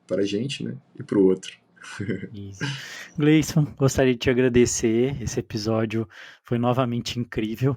para a gente, né? E para o outro. Isso. Gleison, gostaria de te agradecer. Esse episódio foi novamente incrível.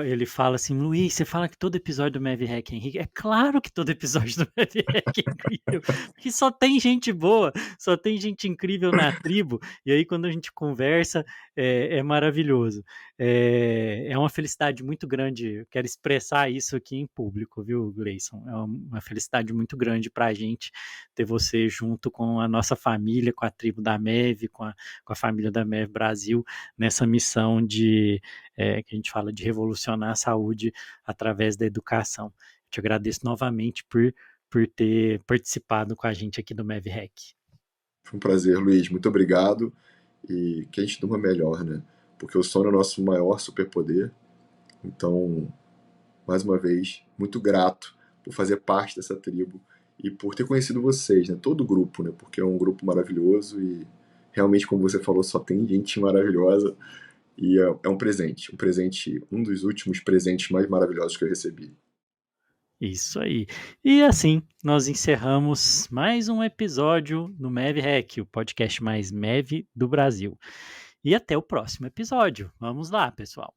Ele fala assim, Luiz, você fala que todo episódio do Mav Hack é incrível. É claro que todo episódio do Mav Hack é incrível, porque só tem gente boa, só tem gente incrível na tribo. E aí quando a gente conversa, é maravilhoso. É uma felicidade muito grande. Eu quero expressar isso aqui em público, viu, Gleison? É uma felicidade muito grande para a gente ter você junto com a nossa família, com a tribo da MEV, com a família da MEV Brasil, nessa missão que a gente fala de revolucionar a saúde através da educação. Te agradeço novamente por ter participado com a gente aqui do MEV Hack. Foi um prazer, Luiz. Muito obrigado. E que a gente durma melhor, né? Porque o sono é o nosso maior superpoder. Então, mais uma vez, muito grato por fazer parte dessa tribo e por ter conhecido vocês, né? Todo o grupo, né? Porque é um grupo maravilhoso e realmente, como você falou, só tem gente maravilhosa e é um presente, um dos últimos presentes mais maravilhosos que eu recebi. Isso aí. E assim, nós encerramos mais um episódio no MEV Hack, o podcast mais MEV do Brasil. E até o próximo episódio. Vamos lá, pessoal.